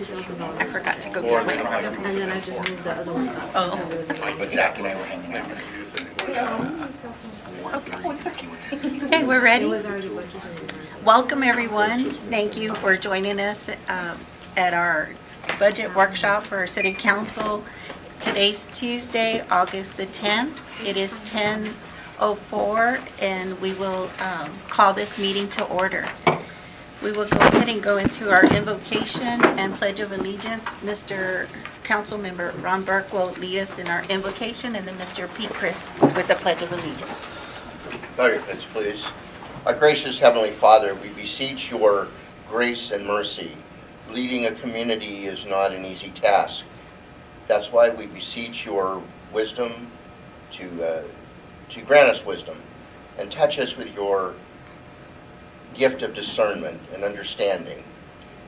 I forgot to go get mine. And then I just moved the other one up. Oh. But Zach and I were hanging out. Okay, we're It ready. was already budgeted. Welcome, everyone. Thank you for joining us at our budget workshop for our city council. Today's Tuesday, August the 10th. It is 10:04, and we will call this meeting to order. We will go ahead and go into our invocation and pledge of allegiance. Mr. Councilmember Ron Burke will lead us in our invocation, and then Mr. Pete Chris with the pledge of allegiance. Bow your heads, please. Our gracious Heavenly Father, we beseech your grace and mercy. Leading a community is not an easy task. That's why we beseech your wisdom to grant us wisdom and touch us with your gift of discernment and understanding.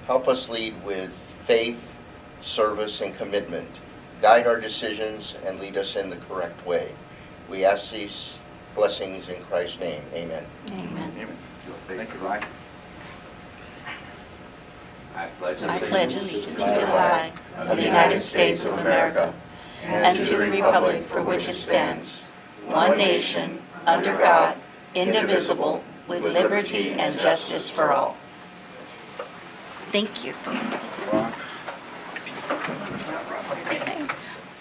Help us lead with faith, service, and commitment. Guide our decisions and lead us in the correct way. We ask these blessings in Christ's name. Amen. Amen. Thank you, Ryan. I pledge I pledge allegiance to the flag of the United States of America and to the republic for which it stands, one nation, under God, indivisible, with liberty and justice for all. Thank you. Okay.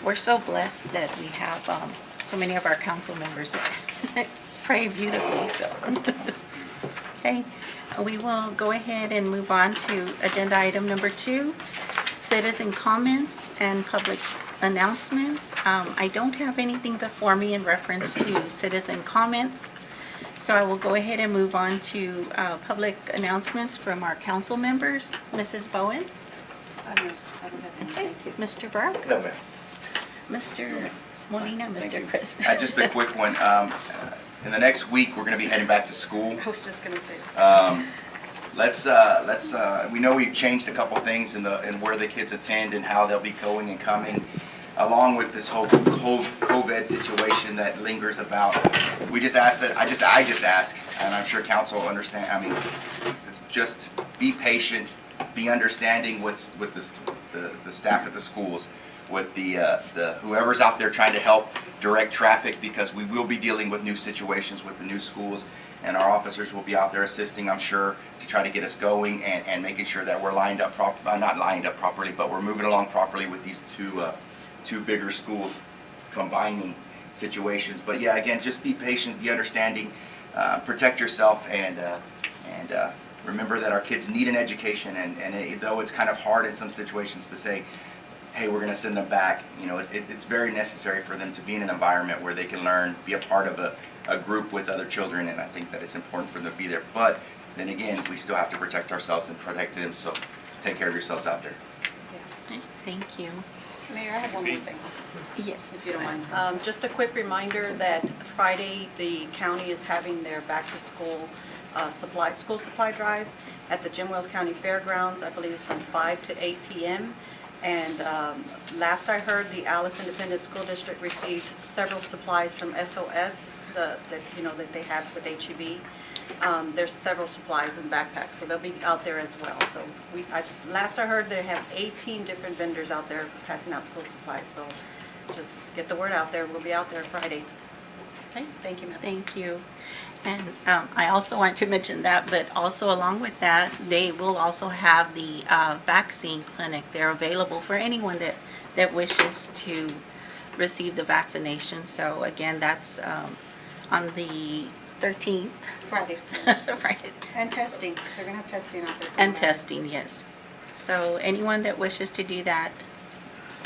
We're so blessed that we have so many of our council members that pray beautifully. So, okay, we will go ahead and move on to agenda item number 2, citizen comments and public announcements. I don't have anything before me in reference to citizen comments. So I will go ahead and move on to public announcements from our council members. Mrs. Bowen? I don't have any, thank you. Mr. Burke? No, ma'am. Mr. Molina? Thank you. Mr. Chris? Just a quick one. In the next week, we're going to be heading back to school. I was just gonna say. We know we've changed a couple things in where the kids attend and how they'll be going and coming, along with this whole COVID situation that lingers about. We just ask that, I just ask, and I'm sure council will understand, I mean, just be patient, be understanding with the staff at the schools, with the whoever's out there trying to help direct traffic, because we will be dealing with new situations with the new schools, and our officers will be out there assisting, I'm sure, to try to get us going and making sure that we're lined up not lined up properly, but we're moving along properly with these two bigger school combining situations. But yeah, again, just be patient, be understanding, protect yourself, and remember that our kids need an education, and though it's kind of hard in some situations to say, hey, we're going to send them back, you know, it's very necessary for them to be in an environment where they can learn, be a part of a group with other children, and I think that it's important for them to be there. But then again, we still have to protect ourselves and protect them, so take care of yourselves out there. Yes. Thank you. Mayor, I have one more thing, Yes. if you don't mind. Just a quick reminder that Friday, the county is having their back-to-school school supply drive at the Jim Wells County Fairgrounds. I believe it's from 5 to 8 p.m. And last I heard, the Alice Independent School District received several supplies from SOS that they have with HEB. There's several supplies in backpacks, so they'll be out there as well. So last I heard, they have 18 different vendors out there passing out school supplies. So just get the word out there. We'll be out there Friday. Okay, thank you, ma'am. Thank you. And I also want to mention that, but also along with that, they will also have the vaccine clinic. They're available for anyone that wishes to receive the vaccination. So again, that's on the 13th. Friday. Right. And testing. They're going to have testing out there. And testing, yes. So anyone that wishes to do that,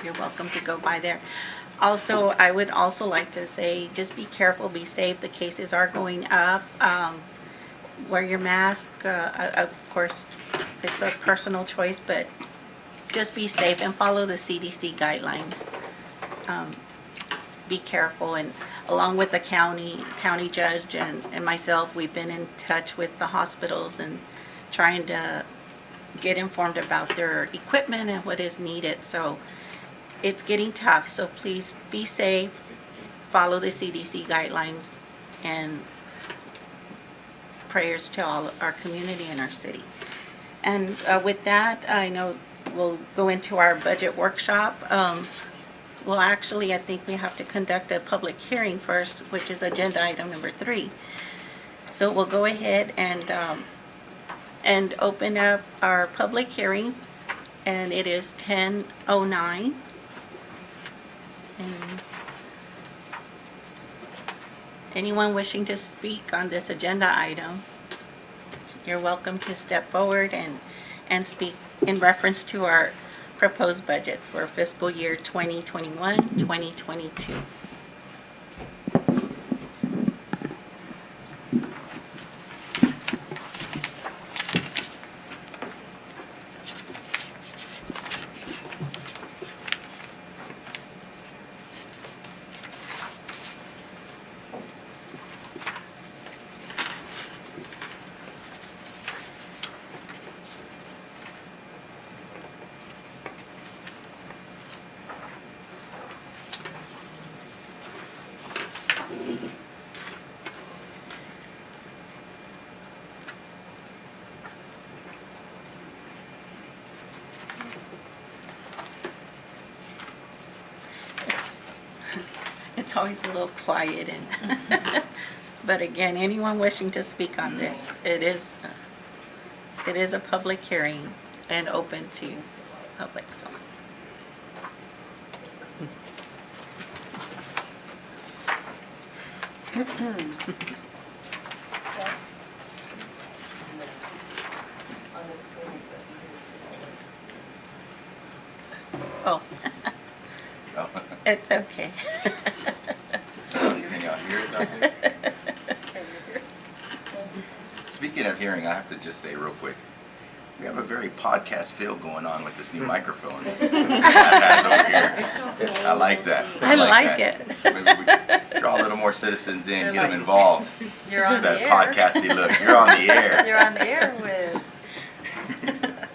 you're welcome to go by there. Also, I would also like to say, just be careful, be safe. The cases are going up. Wear your mask. Of course, it's a personal choice, but just be safe and follow the CDC guidelines. Be careful, and along with the county judge and myself, we've been in touch with the hospitals and trying to get informed about their equipment and what is needed. So it's getting tough, so please be safe, follow the CDC guidelines, and prayers to all our community and our city. And with that, I know we'll go into our budget workshop. Well, actually, I think we have to conduct a public hearing first, which is agenda item number 3. So we'll go ahead and open up our public hearing, and it is 10:09. And anyone wishing to speak on this agenda item, you're welcome to step forward and speak in reference to our proposed budget for fiscal year 2021-2022. It's always a little quiet and, but again, anyone wishing to speak on this, it is a public hearing and open to public, so. Oh, Oh. it's okay. Can y'all hear us out there? Speaking of hearing, I have to just say real quick, we have a very podcast feel going on with this new microphone. Over here. I like that. I like that. it. Maybe we can draw a little more citizens in, get them involved. You're on the That air. podcasty look. You're on the air. You're on the air with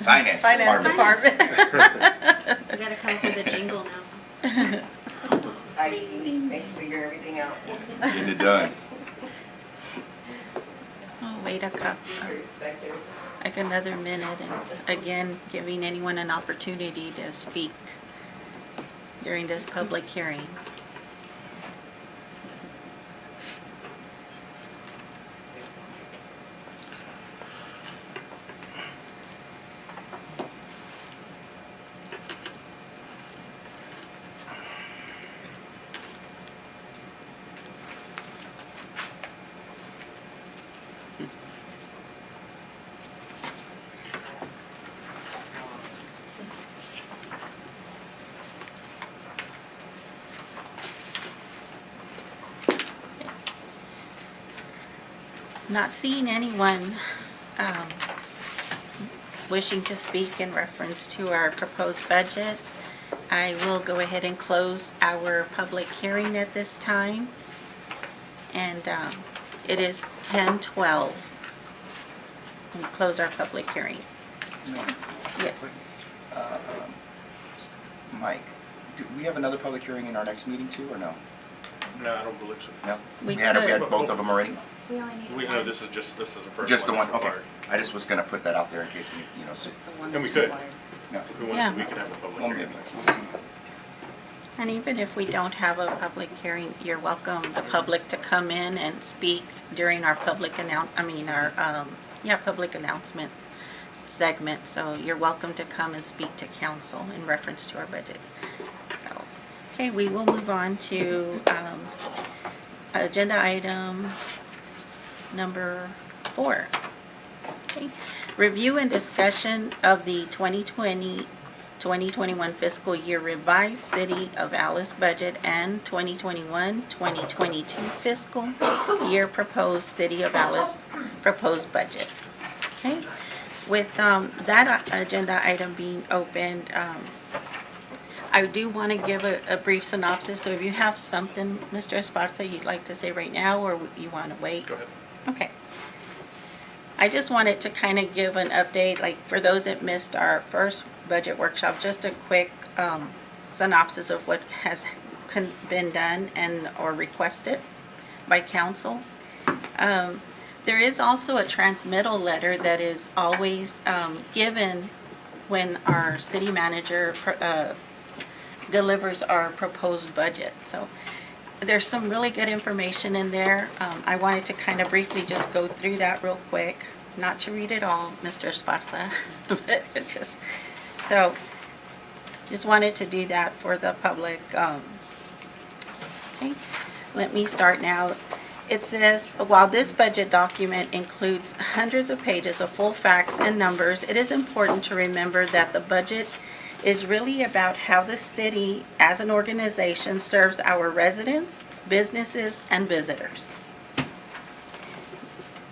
Finance Finance Department. Department. We gotta come up with a jingle now. I see, make you figure everything out. Getting it done. Oh, wait a couple, Respect there's. like another minute, and again, giving anyone an opportunity to speak during this public hearing. Not seeing anyone wishing to speak in reference to our proposed budget, I will go ahead and close our public hearing at this time. And it is 10:12. We close our public hearing. Yes. Mike, do we have another public hearing in our next meeting too, or no? No, I don't believe so. No? We had could. both of them already? We only need We one. know this is the first one. Just the one, that's okay. required. I just was gonna put that out there in case, you know, just, Just the one And we that's could. required. no. If we wanted Yeah. to, we could have a public Well, hearing. maybe, we'll see. And even if we don't have a public hearing, you're welcome, the public, to come in and speak during our public public announcements segment. So you're welcome to come and speak to council in reference to our budget. So, okay, we will move on to agenda item number 4. Okay. Review and discussion of the 2020-2021 fiscal year revised City of Alice budget and 2021-2022 fiscal year proposed City of Alice proposed budget. Okay. With that agenda item being opened, I do want to give a brief synopsis. So if you have something, Mr. Esparza, you'd like to say right now, or you want to wait? Go ahead. Okay. I just wanted to kind of give an update, like for those that missed our first budget workshop, just a quick synopsis of what has been done and or requested by council. There is also a transmittal letter that is always given when our city manager delivers our proposed budget. So there's some really good information in there. I wanted to kind of briefly just go through that real quick, not to read it all, Mr. Esparza, but so just wanted to do that for the public. Okay, let me start now. It says, while this budget document includes hundreds of pages of full facts and numbers, it is important to remember that the budget is really about how the city as an organization serves our residents, businesses, and visitors.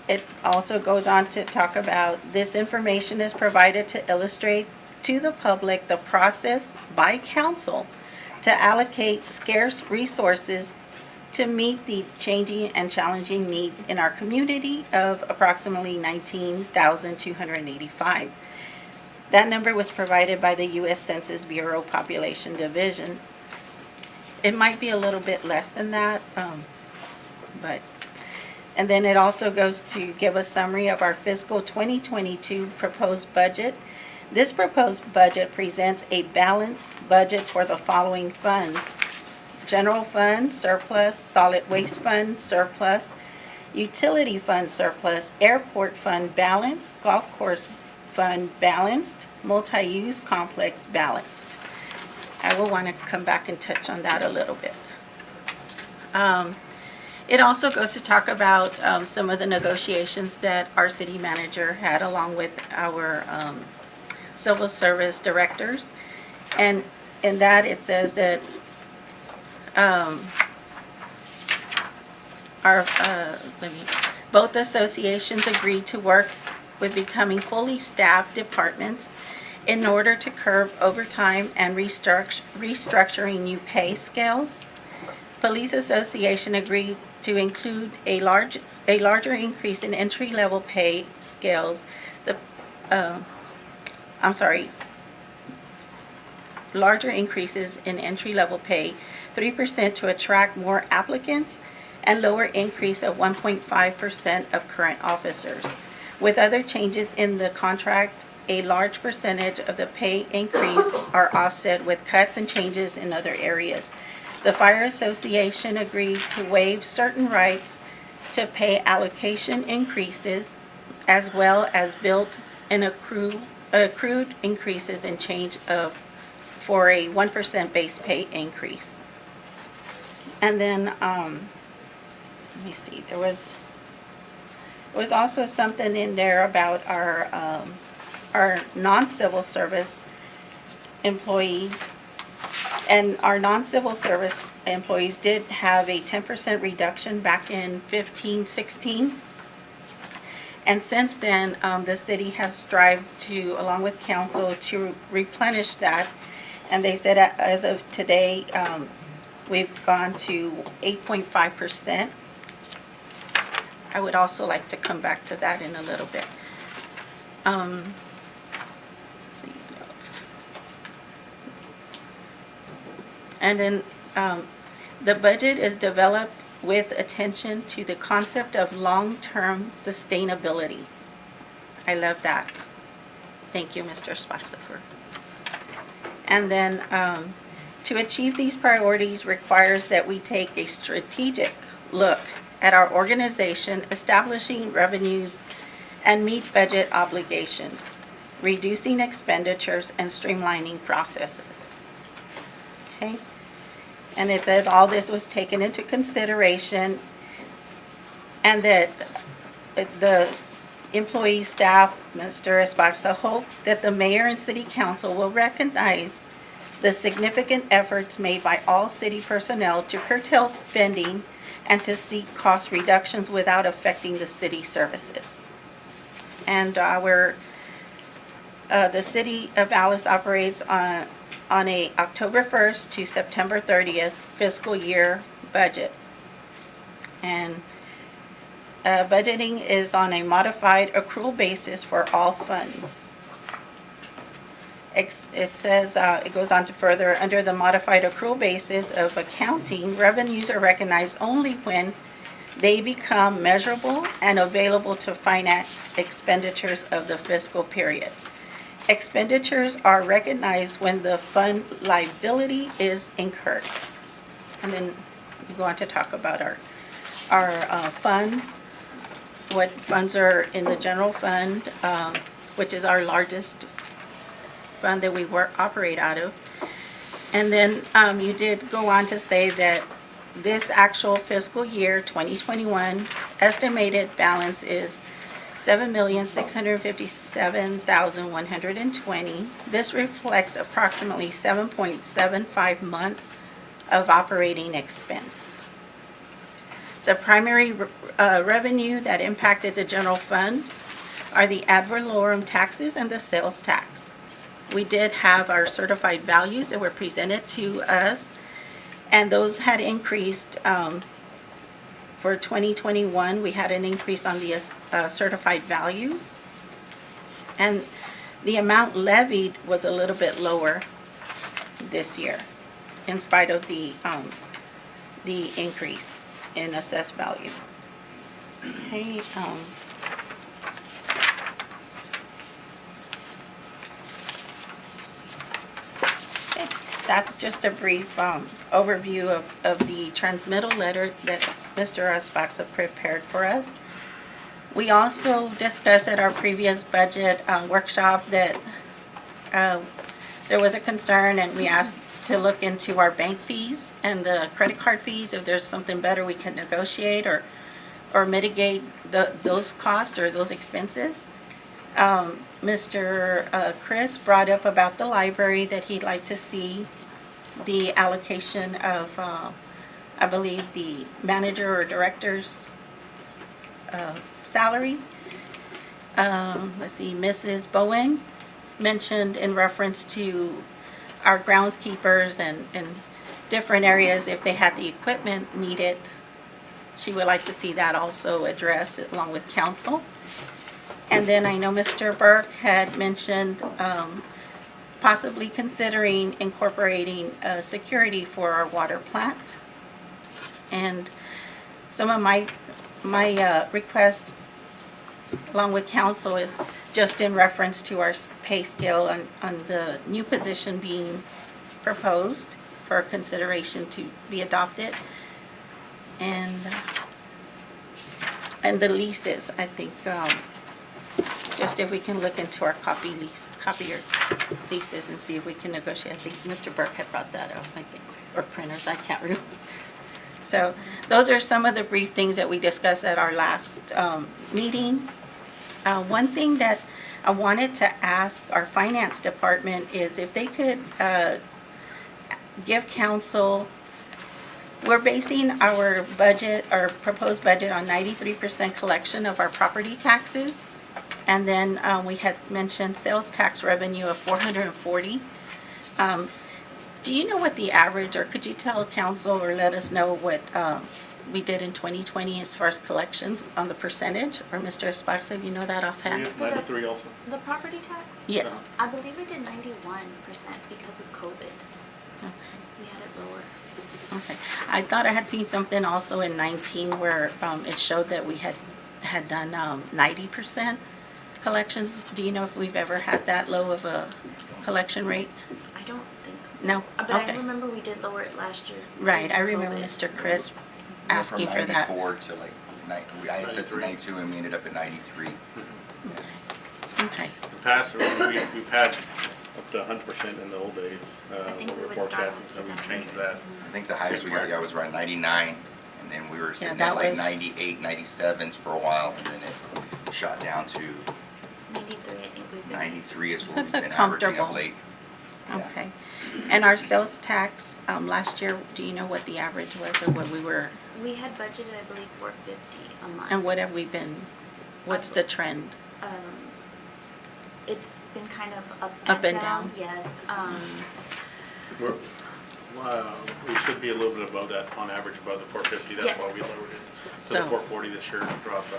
It also goes on to talk about this information is provided to illustrate to the public the process by council to allocate scarce resources to meet the changing and challenging needs in our community of approximately 19,285. That number was provided by the U.S. Census Bureau Population Division. It might be a little bit less than that, and then it also goes to give a summary of our fiscal 2022 proposed budget. This proposed budget presents a balanced budget for the following funds: General Fund surplus, Solid Waste Fund surplus, Utility Fund surplus, Airport Fund balanced, Golf Course Fund balanced, Multi-Use Complex balanced. I will want to come back and touch on that a little bit. It also goes to talk about some of the negotiations that our city manager had along with our civil service directors. And in that it says that both associations agreed to work with becoming fully staffed departments in order to curb overtime and restructuring new pay scales. Police Association agreed to include a larger increase in entry-level pay scales. Larger increases in entry-level pay, 3% to attract more applicants, and lower increase of 1.5% of current officers. With other changes in the contract, a large percentage of the pay increase are offset with cuts and changes in other areas. The Fire Association agreed to waive certain rights to pay allocation increases, as well as built and accrued increases in change for a 1% base pay increase. And then, let me see, there was also something in there about our non-civil service employees. And our non-civil service employees did have a 10% reduction back in 15-16. And since then, the city has strived to, along with council, to replenish that. And they said as of today, we've gone to 8.5%. I would also like to come back to that in a little bit. Let's see what else. And then the budget is developed with attention to the concept of long-term sustainability. I love that. Thank you, Mr. Esparza. And then to achieve these priorities requires that we take a strategic look at our organization, establishing revenues and meet budget obligations, reducing expenditures, and streamlining processes. Okay? And it says all this was taken into consideration, and that the employee staff, Mr. Esparza, hope that the mayor and city council will recognize the significant efforts made by all city personnel to curtail spending and to seek cost reductions without affecting the city services. And the city of Alice operates on a October 1st to September 30th fiscal year budget. And budgeting is on a modified accrual basis for all funds. It says, it goes on to further, under the modified accrual basis of accounting, revenues are recognized only when they become measurable and available to finance expenditures of the fiscal period. expenditures are recognized when the fund liability is incurred. And then we go on to talk about our funds, what funds are in the general fund, which is our largest fund that we operate out of. And then you did go on to say that this actual fiscal year, 2021, estimated balance is $7,657,120. This reflects approximately 7.75 months of operating expense. The primary revenue that impacted the general fund are the ad valorem taxes and the sales tax. We did have our certified values that were presented to us, and those had increased. For 2021, we had an increase on the certified values, and the amount levied was a little bit lower this year, in spite of the increase in assessed value. Okay, okay, that's just a brief overview of the transmittal letter that Mr. Esparza prepared for us. We also discussed at our previous budget workshop that there was a concern, and we asked to look into our bank fees and the credit card fees, if there's something better we can negotiate or mitigate those costs or those expenses. Mr. Chris brought up about the library, that he'd like to see the allocation of, I believe, the manager or director's salary. Let's see, Mrs. Bowen mentioned in reference to our groundskeepers and different areas, if they had the equipment needed, she would like to see that also addressed along with council. And then I know Mr. Burke had mentioned possibly considering incorporating security for our water plant. And some of my request along with council is just in reference to our pay scale on the new position being proposed for consideration to be adopted. And the leases, I think, just if we can look into our copier leases and see if we can negotiate. I think Mr. Burke had brought that up, I think, or printers, I can't remember. So those are some of the brief things that we discussed at our last meeting. One thing that I wanted to ask our finance department is if they could give council, we're basing our budget, our proposed budget, on 93% collection of our property taxes. And then we had mentioned sales tax revenue of $440. Do you know what the average, or could you tell council or let us know what we did in 2020 as far as collections on the percentage? Or Mr. Esparza, if you know that offhand? 93 also. The property tax? Yes. I believe we did 91% because of COVID. Okay. We had it lower. Okay. I thought I had seen something also in 19 where it showed that we had done 90% collections. Do you know if we've ever had that low of a collection rate? I don't think so. No? But Okay. I remember we did lower it last year. Right. due to I remember COVID. Mr. Chris asking for that. From 94 to like, I had said 92 and we ended up at 93. Okay. In the past, we've had up to 100% in the old days. I think what we we're would start forecasting, with so we've 100. changed that. I think the highest we got, was around 99, and then we were sitting that at like was- 98, 97s for a while, and then it shot down to 93, I think we've been. 93 is where That's we've a been averaging of comfortable. late. Yeah. Okay. And our sales tax last year, do you know what the average was or what we were, We had budgeted, I believe, $450 a month. and what have we been, what's the trend? It's been kind of up Up and and down. down. Yes. We should be a little bit above that, on average above the 450. That's why Yes. we lowered it. So So- the 440 this year dropped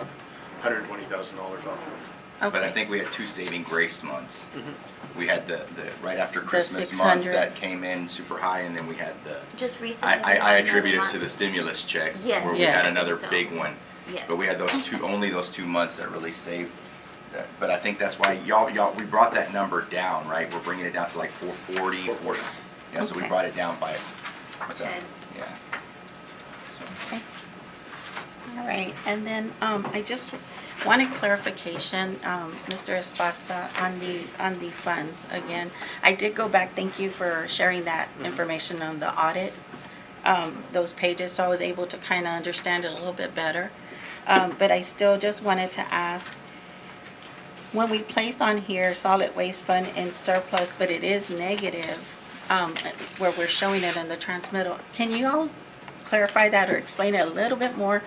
$120,000 off of it. But I Okay. think we had two saving grace months. We had the right after The Christmas month 600. that came in super high, and then we had the, Just recently. we I had attribute it another to the month. stimulus checks, Yes. where we Yes. had another So- big one. Yes. But we had those two, only those 2 months that really saved But I think that's why we brought that number down, right? We're bringing it down to like 440, 40. Yeah, so we Okay. brought it down by, what's that? 10. Yeah. So, Okay. All right, and then I just wanted clarification, Mr. Esparza, on the funds. Again, I did go back, thank you for sharing that information on the audit, those pages, so I was able to kind of understand it a little bit better. But I still just wanted to ask, when we place on here solid waste fund in surplus, but it is negative, where we're showing it in the transmittal, can you all clarify that or explain it a little bit more?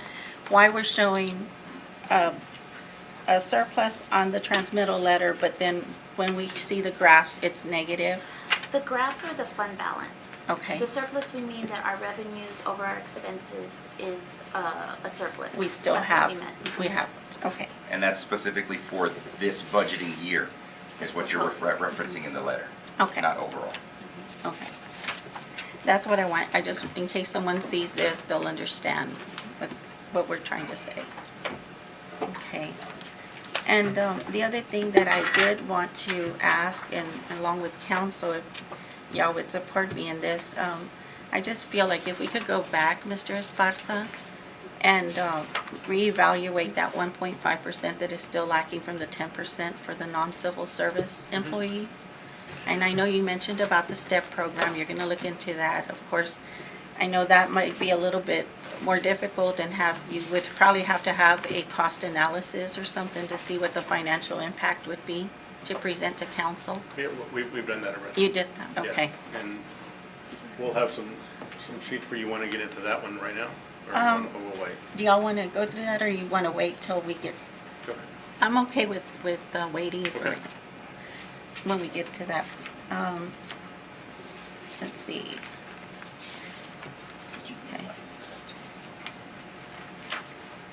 Why we're showing a surplus on the transmittal letter, but then when we see the graphs, it's negative? The graphs are the fund balance. Okay. The surplus, we mean that our revenues over our expenses is a surplus. We still That's what have, we meant. we have, okay. and that's specifically for this budgeting year, is what you're referencing in the letter. Okay. Not overall. Okay. That's what I want, I just, in case someone sees this, they'll understand what we're trying to say. Okay. And the other thing that I did want to ask, and along with council, if y'all would support me in this, I just feel like if we could go back, Mr. Esparza, and reevaluate that 1.5% that is still lacking from the 10% for the non-civil service employees. And I know you mentioned about the STEP program, you're gonna look into that. Of course, I know that might be a little bit more difficult and you would probably have to have a cost analysis or something to see what the financial impact would be to present to council. Yeah, we've done that already. You did that, Yeah. okay. And we'll have some sheets for you. Want to get into that one right now? Or we'll wait? Do y'all wanna go through that or you wanna wait till we get, Go ahead. I'm okay with waiting for Okay. when we get to that. Let's see. Okay.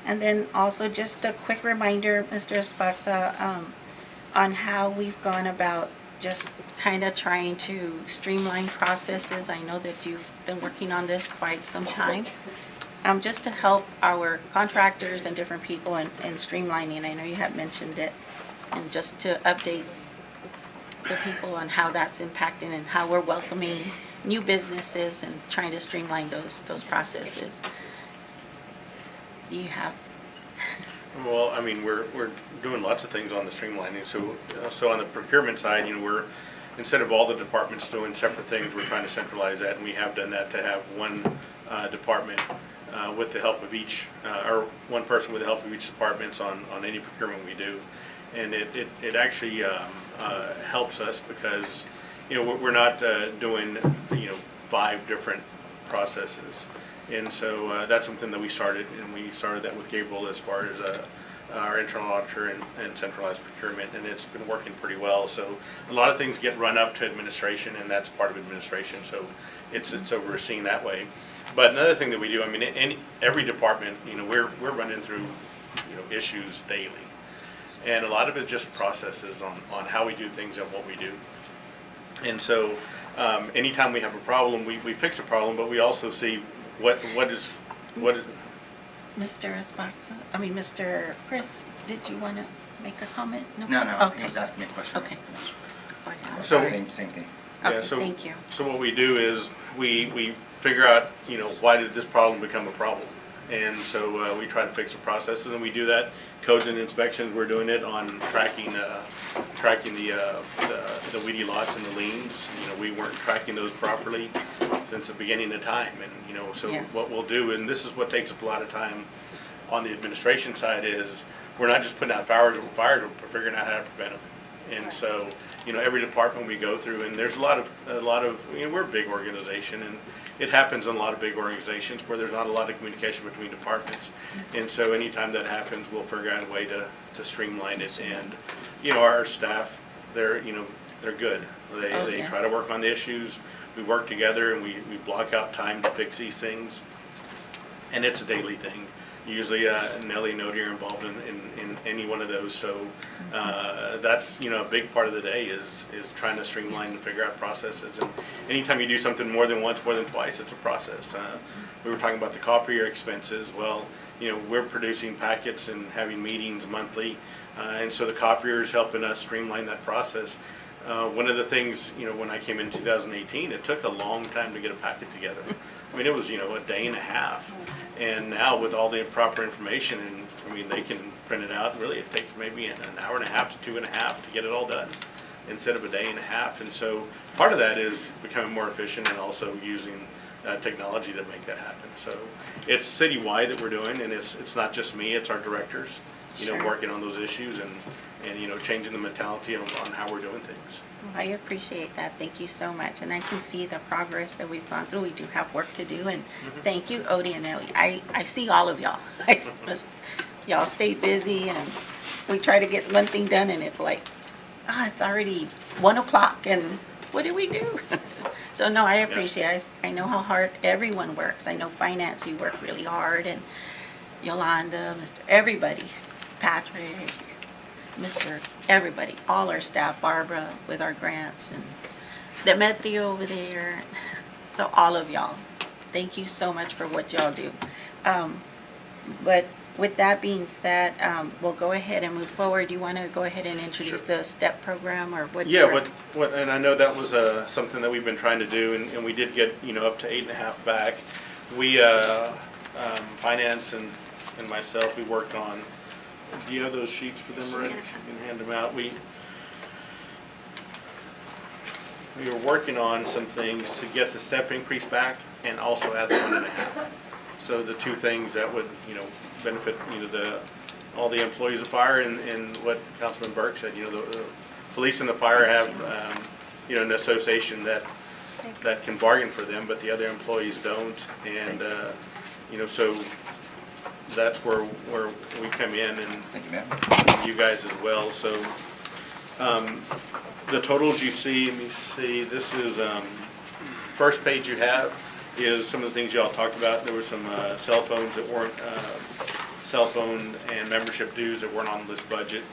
And then also just a quick reminder, Mr. Esparza, on how we've gone about just kind of trying to streamline processes. I know that you've been working on this quite some time. Just to help our contractors and different people in streamlining. I know you have mentioned it. And just to update the people on how that's impacting and how we're welcoming new businesses and trying to streamline those processes. Do you have? Well, I mean, we're doing lots of things on the streamlining. So on the procurement side, we're, instead of all the departments doing separate things, we're trying to centralize that, and we have done that to have one department with the help of each, or one person with the help of each departments on any procurement we do. And it actually helps us because, we're not doing, 5 different processes. And so that's something that we started, and we started that with Gabriel as far as our internal auditor and centralized procurement, and it's been working pretty well. So a lot of things get run up to administration, and that's part of administration, so it's overseen that way. But another thing that we do, I mean, every department, we're running through, issues daily. And a lot of it just processes on how we do things and what we do. And so anytime we have a problem, we fix a problem, but we also see what is. Mr. Esparza, Mr. Chris, did you want to make a comment? No, Okay. he was asking me a question. Okay. Go ahead. So- Same thing. Okay, Yeah, so- thank you. So what we do is we figure out, why did this problem become a problem? And so we try to fix the processes, and we do that. Codes and inspections, we're doing it on tracking the weedy lots and the liens. We weren't tracking those properly since the beginning of time. And, so Yes. what we'll do, and this is what takes up a lot of time on the administration side, is we're not just putting out fires, we're figuring out how to prevent them. And so, every department we go through, and there's a lot of, we're a big organization, and it happens in a lot of big organizations where there's not a lot of communication between departments. And so anytime that happens, we'll figure out a way to streamline it. And, our staff, they're good. They try to work on the issues. We work together, and we block out time to fix these things. And it's a daily thing. usually Nellie and Odie are involved in any one of those. So that's, you know, a big part of the day is trying to streamline and figure out processes. And anytime you do something more than once, more than twice, it's a process. We were talking about the copier expenses. Well, you know, we're producing packets and having meetings monthly, and so the copier is helping us streamline that process. One of the things, you know, when I came in 2018, it took a long time to get a packet together. I mean, it was, you know, a day and a half. And now with all the proper information, and I mean, they can print it out, really it takes maybe an hour and a half to 2.5 to get it all done instead of a day and a half. And so part of that is becoming more efficient and also using technology to make that happen. So it's citywide that we're doing, and it's not just me, it's our directors, you know, Sure. working on those issues and you know, changing the mentality on how we're doing things. I appreciate that. Thank you so much. And I can see the progress that we've gone through. We do have work to do. And thank you, Odie and Ellie. I see all of y'all. Y'all stay busy, and we try to get one thing done, and it's like, it's already 1 o'clock, and what do we do? So no, I appreciate it. I know how hard everyone works. I know finance, you work really hard, and Yolanda, Mr. Everybody, Patrick, Mr. Everybody, all our staff, Barbara with our grants, and Demetrio over there. So all of y'all, thank you so much for what y'all do. But with that being said, we'll go ahead and move forward. You want to go ahead and introduce Sure. the STEP program, or what? Yeah, what, and I know that was something that we've been trying to do, and we did get, you know, up to 8.5 back. We, finance and myself, we worked on. Do you have those sheets for them, Rick? You can hand them out. We were working on some things to get the step increase back and also add the 1.5. So the two things that would, you know, benefit, you know, all the employees of fire, and what Councilman Burke said, you know, the police and the fire have, you know, an association that can bargain for them, but the other employees don't. And, you know, so that's where we come in, and Thank you, ma'am. you guys as well. So the totals you see, let me see, this is first page you have is some of the things y'all talked about. There were some cell phones that weren't, cell phone and membership dues that weren't on this budget.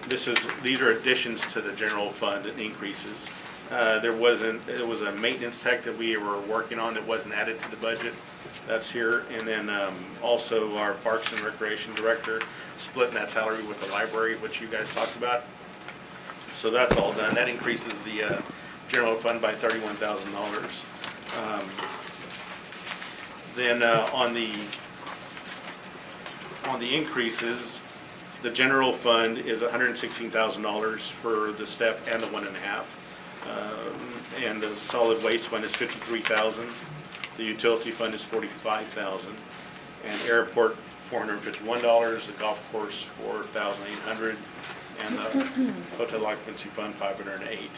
These are additions to the general fund and increases. There was a maintenance tech that we were working on that wasn't added to the budget. That's here. And then also our Parks and Recreation Director splitting that salary with the library, which you guys talked about. So that's all done. That increases the general fund by $31,000. Then on the increases, the general fund is $116,000 for the step and the 1.5. And the solid waste fund is $53,000. The utility fund is $45,000. And airport, $451. The golf course, $4,800. And the hotel occupancy fund, $508.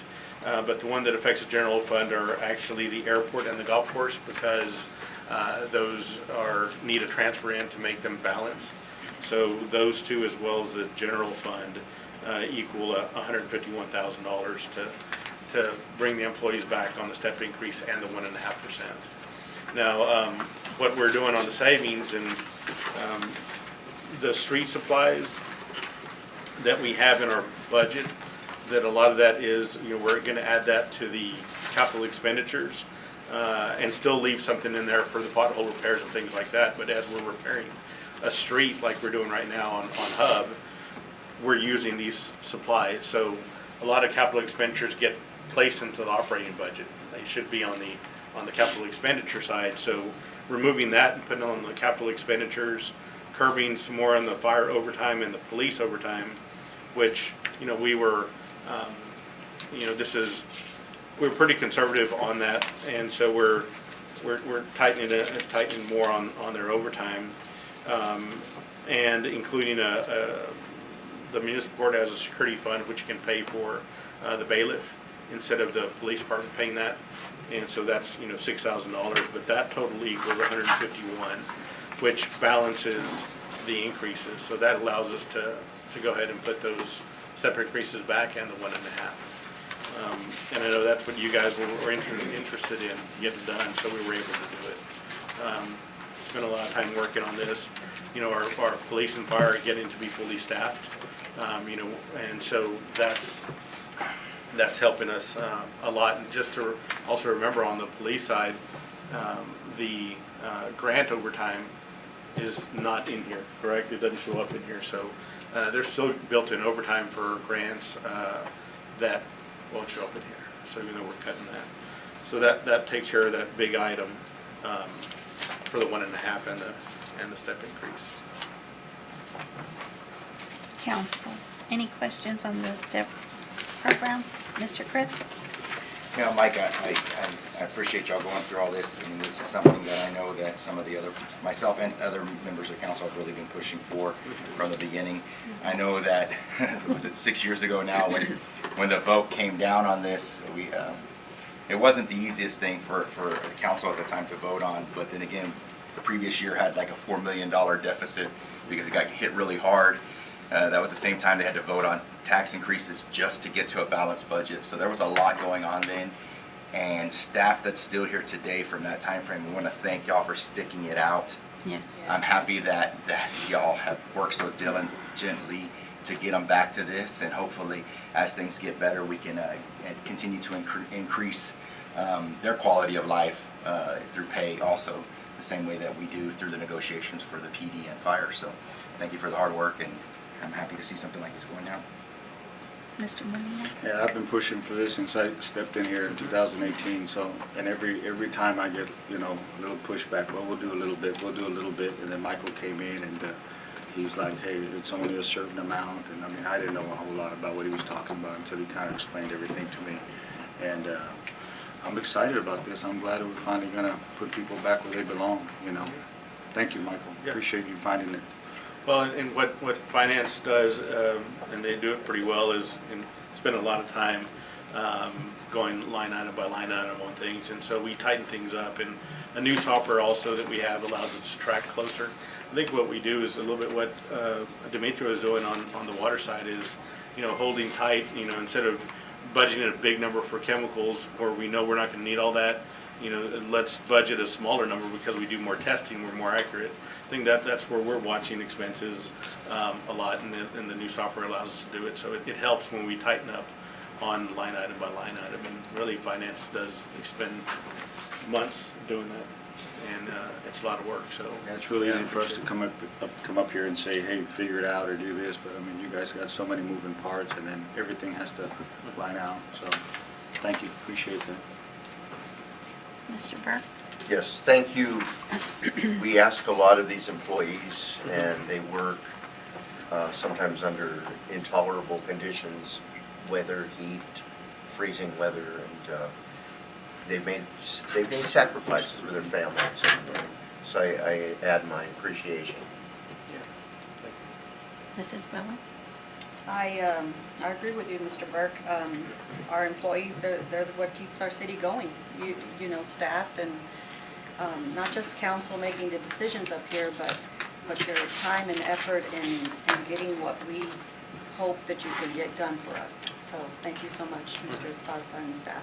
But the one that affects the general fund are actually the airport and the golf course, because those need a transfer in to make them balanced. So those two, as well as the general fund, equal $151,000 to bring the employees back on the step increase and the 1.5%. Now, what we're doing on the savings and the street supplies that we have in our budget, that a lot of that is, you know, we're going to add that to the capital expenditures and still leave something in there for the pothole repairs and things like that. But as we're repairing a street like we're doing right now on Hub, we're using these supplies. So a lot of capital expenditures get placed into the operating budget. They should be on the capital expenditure side. So removing that and putting on the capital expenditures, curbing some more on the fire overtime and the police overtime, which, you know, we were, you know, we're pretty conservative on that, and so we're tightening more on their overtime, and including the municipal court has a security fund which can pay for the bailiff instead of the police department paying that, and so that's, you know, $6,000, but that total equals 151, which balances the increases. So that allows us to go ahead and put those step increases back and the 1.5. And I know that's what you guys were interested in getting done, so we were able to do it. spent a lot of time working on this. You know, our police and fire are getting to be fully staffed, you know, and so that's helping us a lot. And just to also remember on the police side, the grant overtime is not in here, correct? It doesn't show up in here, so there's still built-in overtime for grants that won't show up in here. So even though we're cutting that, so that takes care of that big item for the 1.5 and the step increase. Council, any questions on the STEP program? Mr. Chris? Yeah, Mike, I appreciate y'all going through all this, and this is something that I know that some of the other, myself and other members of council have really been pushing for from the beginning. I know that, was it 6 years ago now, when the vote came down on this, it wasn't the easiest thing for council at the time to vote on, but then again, the previous year had like a $4 million deficit because it got hit really hard. That was the same time they had to vote on tax increases just to get to a balanced budget. So there was a lot going on then. And staff that's still here today from that time frame, we want to thank y'all for sticking it out. Yes. I'm happy that y'all have worked so diligently to get them back to this. And hopefully, as things get better, we can continue to increase their quality of life through pay also, the same way that we do through the negotiations for the PD and fire. So thank you for the hard work, and I'm happy to see something like this going down. Mr. Molina? Yeah, I've been pushing for this since I stepped in here in 2018, so, and every time I get, you know, a little pushback, well, we'll do a little bit, and then Michael came in and he was like, hey, it's only a certain amount, and I mean, I didn't know a whole lot about what he was talking about until he kind of explained everything to me, and I'm excited about this. I'm glad that we're finally gonna put people back where they belong, you know. Thank you, Michael. Yeah. Appreciate you finding it. Well, and what finance does, and they do it pretty well, is spend a lot of time going line item by line item on things, and so we tighten things up. And a new software also that we have allows us to track closer. I think what we do is a little bit what Demetrio is doing on the water side is, you know, holding tight. You know, instead of budgeting a big number for chemicals where we know we're not going to need all that, you know, let's budget a smaller number because we do more testing, we're more accurate. I think that's where we're watching expenses a lot, and the new software allows us to do it. So it helps when we tighten up on line item by line item, and really finance does spend months doing that, and it's a lot of work. So Yeah, it's really easy yeah, for us to come up here and say, hey, figure it out or do this, but I mean, you guys got so many moving parts, and then everything has to line out, so thank you, appreciate that. Mr. Burke? Yes, thank you. We ask a lot of these employees, and they work sometimes under intolerable conditions, weather, heat, freezing weather, and they've made sacrifices with their families. And, so I add my appreciation. Mrs. Bowen? I agree with you, Mr. Burke. Our employees, they're what keeps our city going. You know, staff and not just council making the decisions up here, but your time and effort in getting what we hope that you can get done for us. So thank you so much, Mr. Esparza and staff.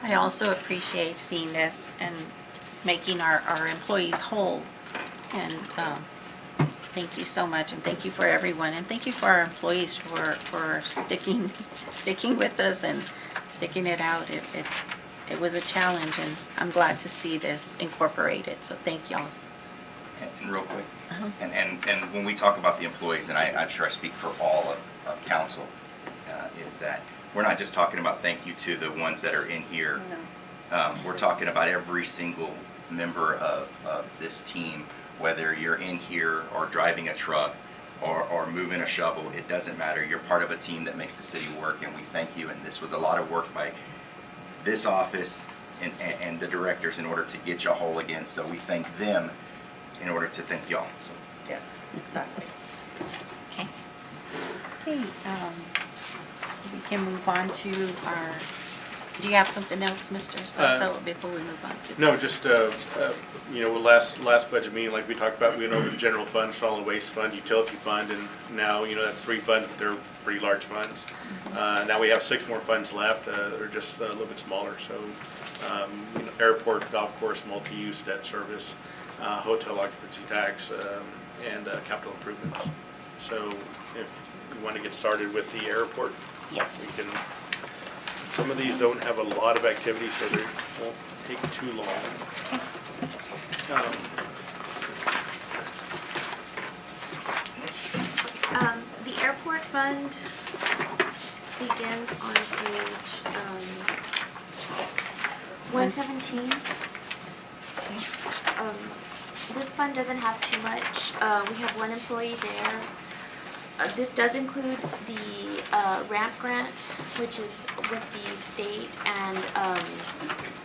I also appreciate seeing this and making our employees whole. And thank you so much, and thank you for everyone, and thank you for our employees for sticking with us and sticking it out. It was a challenge, and I'm glad to see this incorporated. So thank y'all. And real quick, and when we talk about the employees, and I'm sure I speak for all of council, is that we're not just talking about thank you to the ones that are in here. No. We're talking about every single member of this team, whether you're in here or driving a truck or moving a shovel, it doesn't matter. You're part of a team that makes the city work, and we thank you. And this was a lot of work by this office and the directors in order to get y'all whole again. So we thank them in order to thank y'all. So. Yes, exactly. Okay. Okay, we can move on to our Do you have something else, Mr. Esposito, before we move on to? No, just, last budget meeting, like we talked about, we went over the general fund, solid waste fund, utility fund, and now, that's 3 funds, but they're pretty large funds. Now we have 6 more funds left, they're just a little bit smaller, so, airport, golf course, multi-use, debt service, hotel occupancy tax, and capital improvements. So if you want to get started with the airport, Yes. we can. Some of these don't have a lot of activity, so they won't take too long. The airport fund begins on page 117. This fund doesn't have too much. We have 1 employee there. This does include the ramp grant, which is with the state, and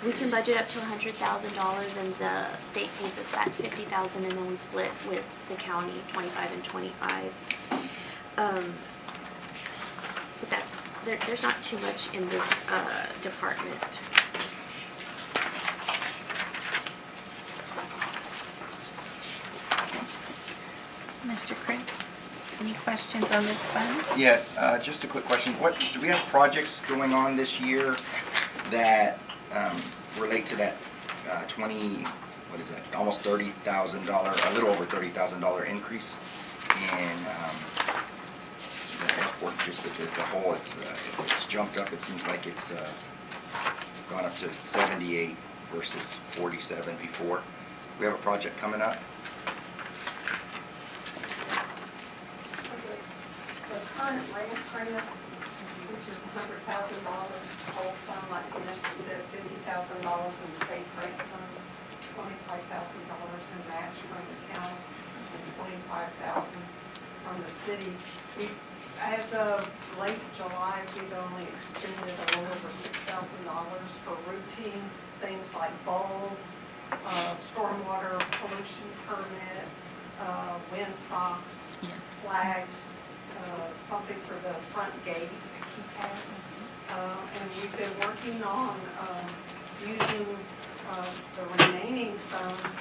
we can budget up to $100,000, and the state pays us back $50,000, and then we split with the county 25 and 25. But there's not too much in this department. Mr. Chris, any questions on this fund? Yes, just a quick question. Do we have projects going on this year that relate to that almost $30,000, a little over $30,000 increase in the airport just as a whole? It's jumped up. It seems like it's gone up to 78 versus 47 before. We have a project coming up. The current ramp grant, which is $100,000, whole fund, like Vanessa said, $50,000 in state grant funds, $25,000 in match from the county, and $25,000 from the city. As of late July, we've only expended a little over $6,000 for routine things like bulbs, stormwater pollution permit, wind socks, Yes. flags, something for the front gate, a keypad. And we've been working on using the remaining funds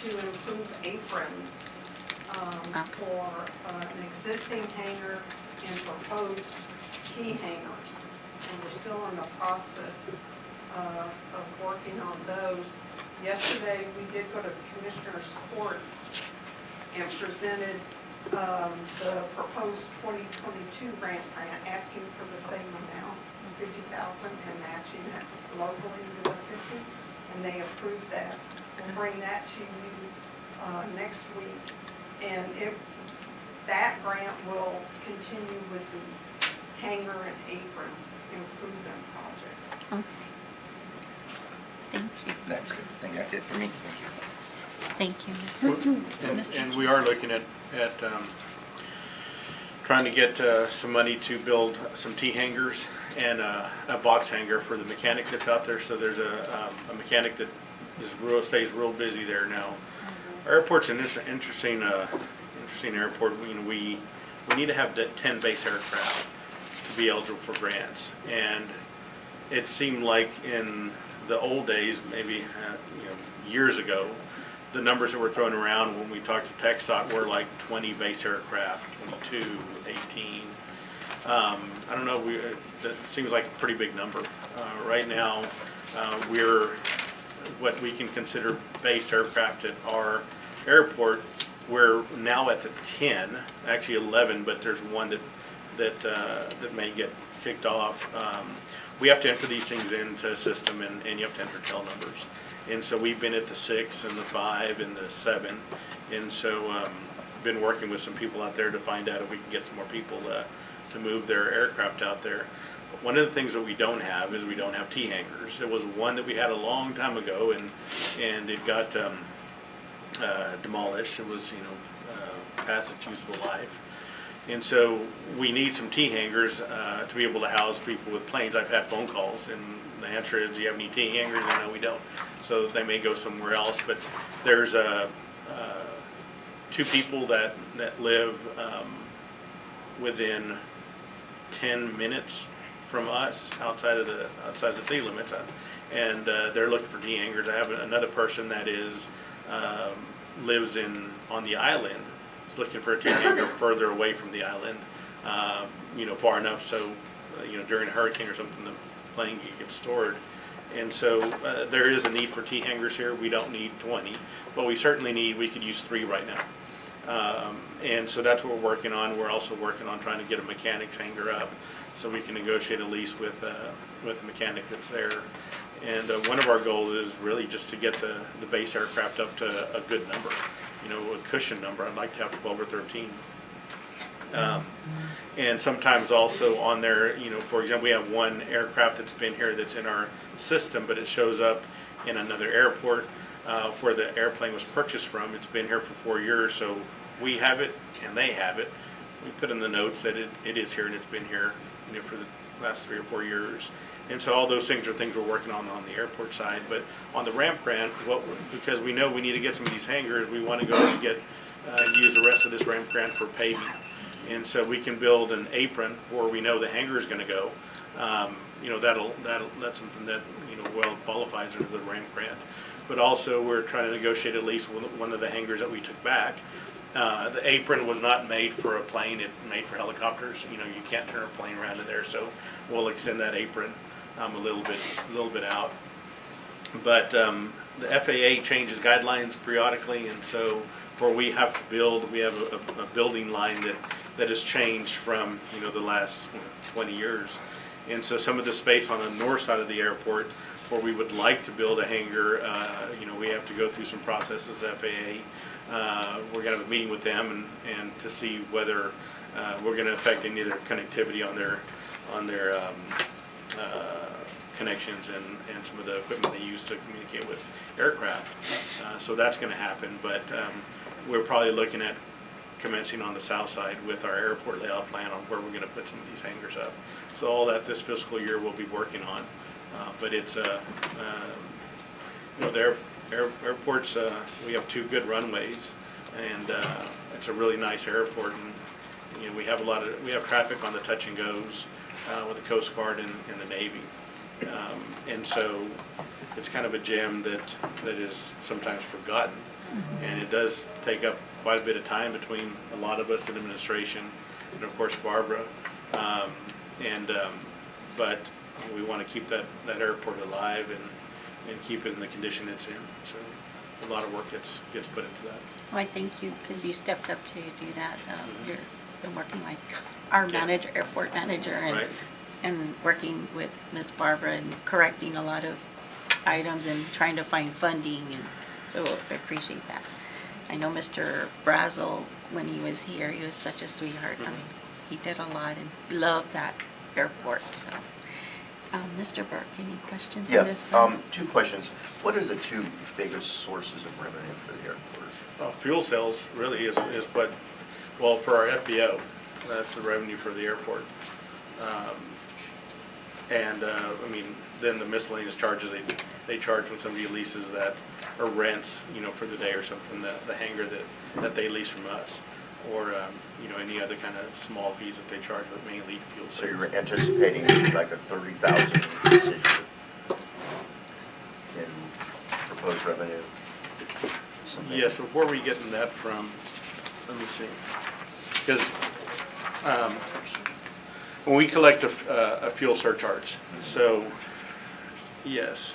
to improve aprons for an existing hangar and proposed T hangars. And we're still in the process of working on those. Yesterday, we did go to the Commissioner's Court and presented the proposed 2022 grant asking for the same amount, $50,000, and matching it locally to the 50, and they approved that. We'll bring that to you next week, and that grant will continue with the hangar and apron improvement projects. Okay. Thank you. That's good. I think that's it for me. Thank you. Thank you, Mr. And we are looking at trying to get some money to build some T-hangers and a box hanger for the mechanic that's out there. So there's a mechanic that stays real busy there now. Our airport's an interesting airport. We need to have 10 base aircraft to be eligible for grants. And it seemed like in the old days, maybe years ago, the numbers that were thrown around when we talked to TechStot were like 20 base aircraft, 22, 18. I don't know, that seems like a pretty big number. Right now, we're what we can consider base aircraft at our airport. We're now at the 10, actually 11, but there's one that may get kicked off. We have to enter these things into a system, and you have to enter tail numbers. And so we've been at the 6 and the 5 and the 7, and so been working with some people out there to find out if we can get some more people to move their aircraft out there. One of the things that we don't have is we don't have T-hangers. It was one that we had a long time ago, and it got demolished. It was past its useful life. And so we need some T-hangers to be able to house people with planes. I've had phone calls, and the answer is, do you have any T-hangers? And no, we don't. So they may go somewhere else. But there's 2 people that live within 10 minutes from us outside the city limits, and they're looking for T hangers. I have another person that is lives on the island, is looking for a T hanger further away from the island, far enough so during a hurricane or something the plane can get stored. And so there is a need for T hangers here. We don't need 20, but we could use 3 right now. And so that's what we're working on. We're also working on trying to get a mechanic's hanger up so we can negotiate a lease with the mechanic that's there. And one of our goals is really just to get the base aircraft up to a good number, a cushion number. I'd like to have 12 or 13. And sometimes also on there, for example, we have one aircraft that's been here that's in our system, but it shows up in another airport where the airplane was purchased from. It's been here for 4 years, so we have it and they have it. We put in the notes that it is here and it's been here for the last 3 or 4 years. And so all those things are things we're working on the airport side. But on the ramp grant, because we know we need to get some of these hangars, we want to go and use the rest of this ramp grant for paving. And so we can build an apron where we know the hangar is going to go. That's something that well qualifies under the ramp grant. But also we're trying to negotiate at least one of the hangars that we took back. The apron was not made for a plane; it's made for helicopters. You can't turn a plane around to there, so we'll extend that apron a little bit out. But the FAA changes guidelines periodically, and so where we have to build, we have a building line that has changed from the last 20 years. And so some of the space on the north side of the airport where we would like to build a hangar, we have to go through some processes, FAA. We're going to have a meeting with them and to see whether we're going to affect any of their connectivity on their connections and some of the equipment they use to communicate with aircraft. So that's going to happen, but we're probably looking at commencing on the south side with our airport layout plan on where we're going to put some of these hangars up. So all that this fiscal year we'll be working on. But it's the airports, we have 2 good runways, and it's a really nice airport, and we have traffic on the touch and goes with the Coast Guard and the Navy. And so it's kind of a gem that is sometimes forgotten, and it does take up quite a bit of time between a lot of us in administration and of course Barbara, but we want to keep that airport alive and keep it in the condition it's in. So a lot of work gets put into that. Well, I thank you because you stepped up to do that. You've been working like our manager, airport manager, Right. and working with Miss Barbara and correcting a lot of items and trying to find funding, and so I appreciate that. I know Mr. Brazel, when he was here, he was such a sweetheart. I mean, he did a lot and loved that airport. So, Mr. Burke, any questions on this one? 2 questions. What are the 2 biggest sources of revenue for the airport? Fuel sales really is what, well, for our FBO, that's the revenue for the airport. Then the miscellaneous charges they charge when somebody leases that or rents, for the day or something, the hangar that they lease from us, or any other kind of small fees that they charge, but mainly fuel sales. So you're anticipating like a 30,000 this year in proposed revenue? Something? Yes, but where are we getting that from? Let me see. Because when we collect a fuel surcharge, so yes.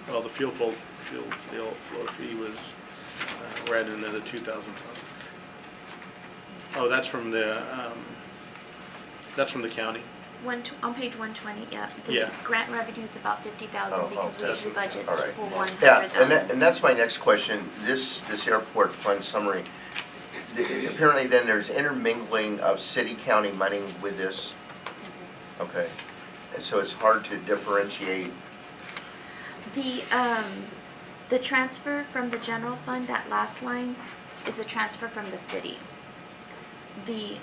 Well, the fuel flow fee was right in the 2,000. Oh, that's from the county. On page 120, yeah. The Yeah. grant revenue is about 50,000 because we that's usually budget all right. for Yeah, 100,000. and that's my next question. This airport fund summary, apparently then there's intermingling of city-county money with this? Okay. And so it's hard to differentiate. The transfer from the general fund, that last line, is a transfer from the city. The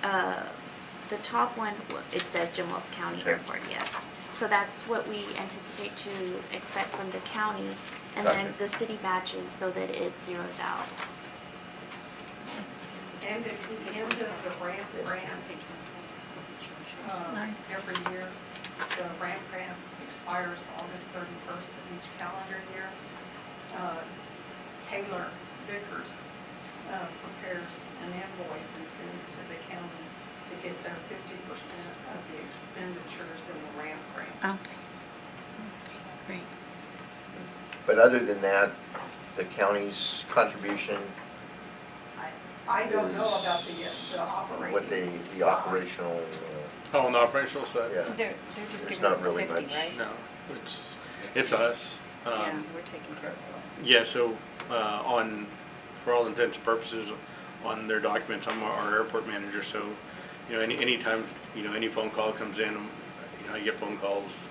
top one, it says Jim Wells County Okay. Airport, yeah. So that's what we anticipate to expect from the county, and then Gotcha. the city matches so that it zeroes out. And at the end of the ramp grant, Sorry. every year, the ramp grant expires August 31st of each calendar year. Taylor Vickers prepares an invoice and sends to the county to get their 50% of the expenditures in the ramp grant. Okay. Okay, great. But other than that, the county's contribution, I don't know about the operating. what the side. operational, Oh, on the operational side? yeah. They're just There's giving not us the really 50, much. right? No, it's us. Yeah, we're taking care of it. Yeah, so, for all intents and purposes, on their documents, I'm our airport manager, so, anytime, any phone call comes in, I get phone calls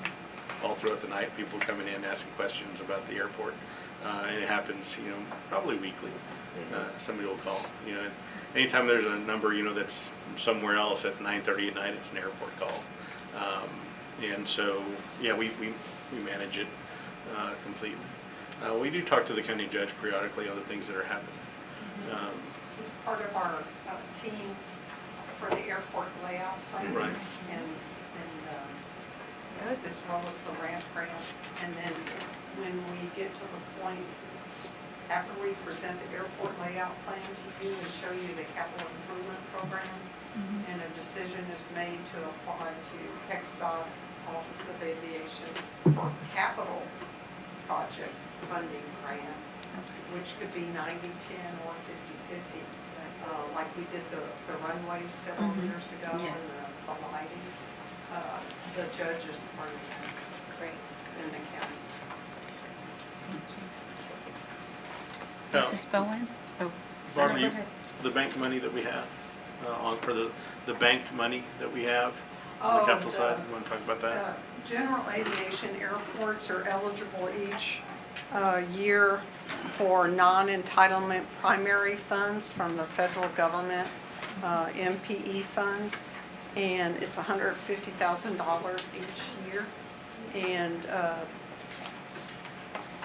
all throughout the night, people coming in asking questions about the airport. And it happens, probably weekly. Somebody will call, anytime there's a number, that's somewhere else at 9:30 at night, it's an airport call. And so, yeah, we manage it completely. We do talk to the county judge periodically on the things that are happening. It's part of our team for the airport layout plan. Right. And as well as the ramp grant. And then when we get to the point, after we present the airport layout plan to you and show you the capital improvement program, and a decision is made to apply to TxDOT Office of Aviation for capital project funding grant, which could be 90-10 or 50-50, like we did the runways several years ago and Yes. the lighting. The judge is part of that. Great. In the county. Thank you. Mrs. Bowen? Oh, sorry, Barbara, go ahead. the bank money that we have, for the banked money that we have on the Oh, capital side, you want to talk about that? General aviation airports are eligible each year for non-entitlement primary funds from the federal government, MPE funds, and it's $150,000 each year. And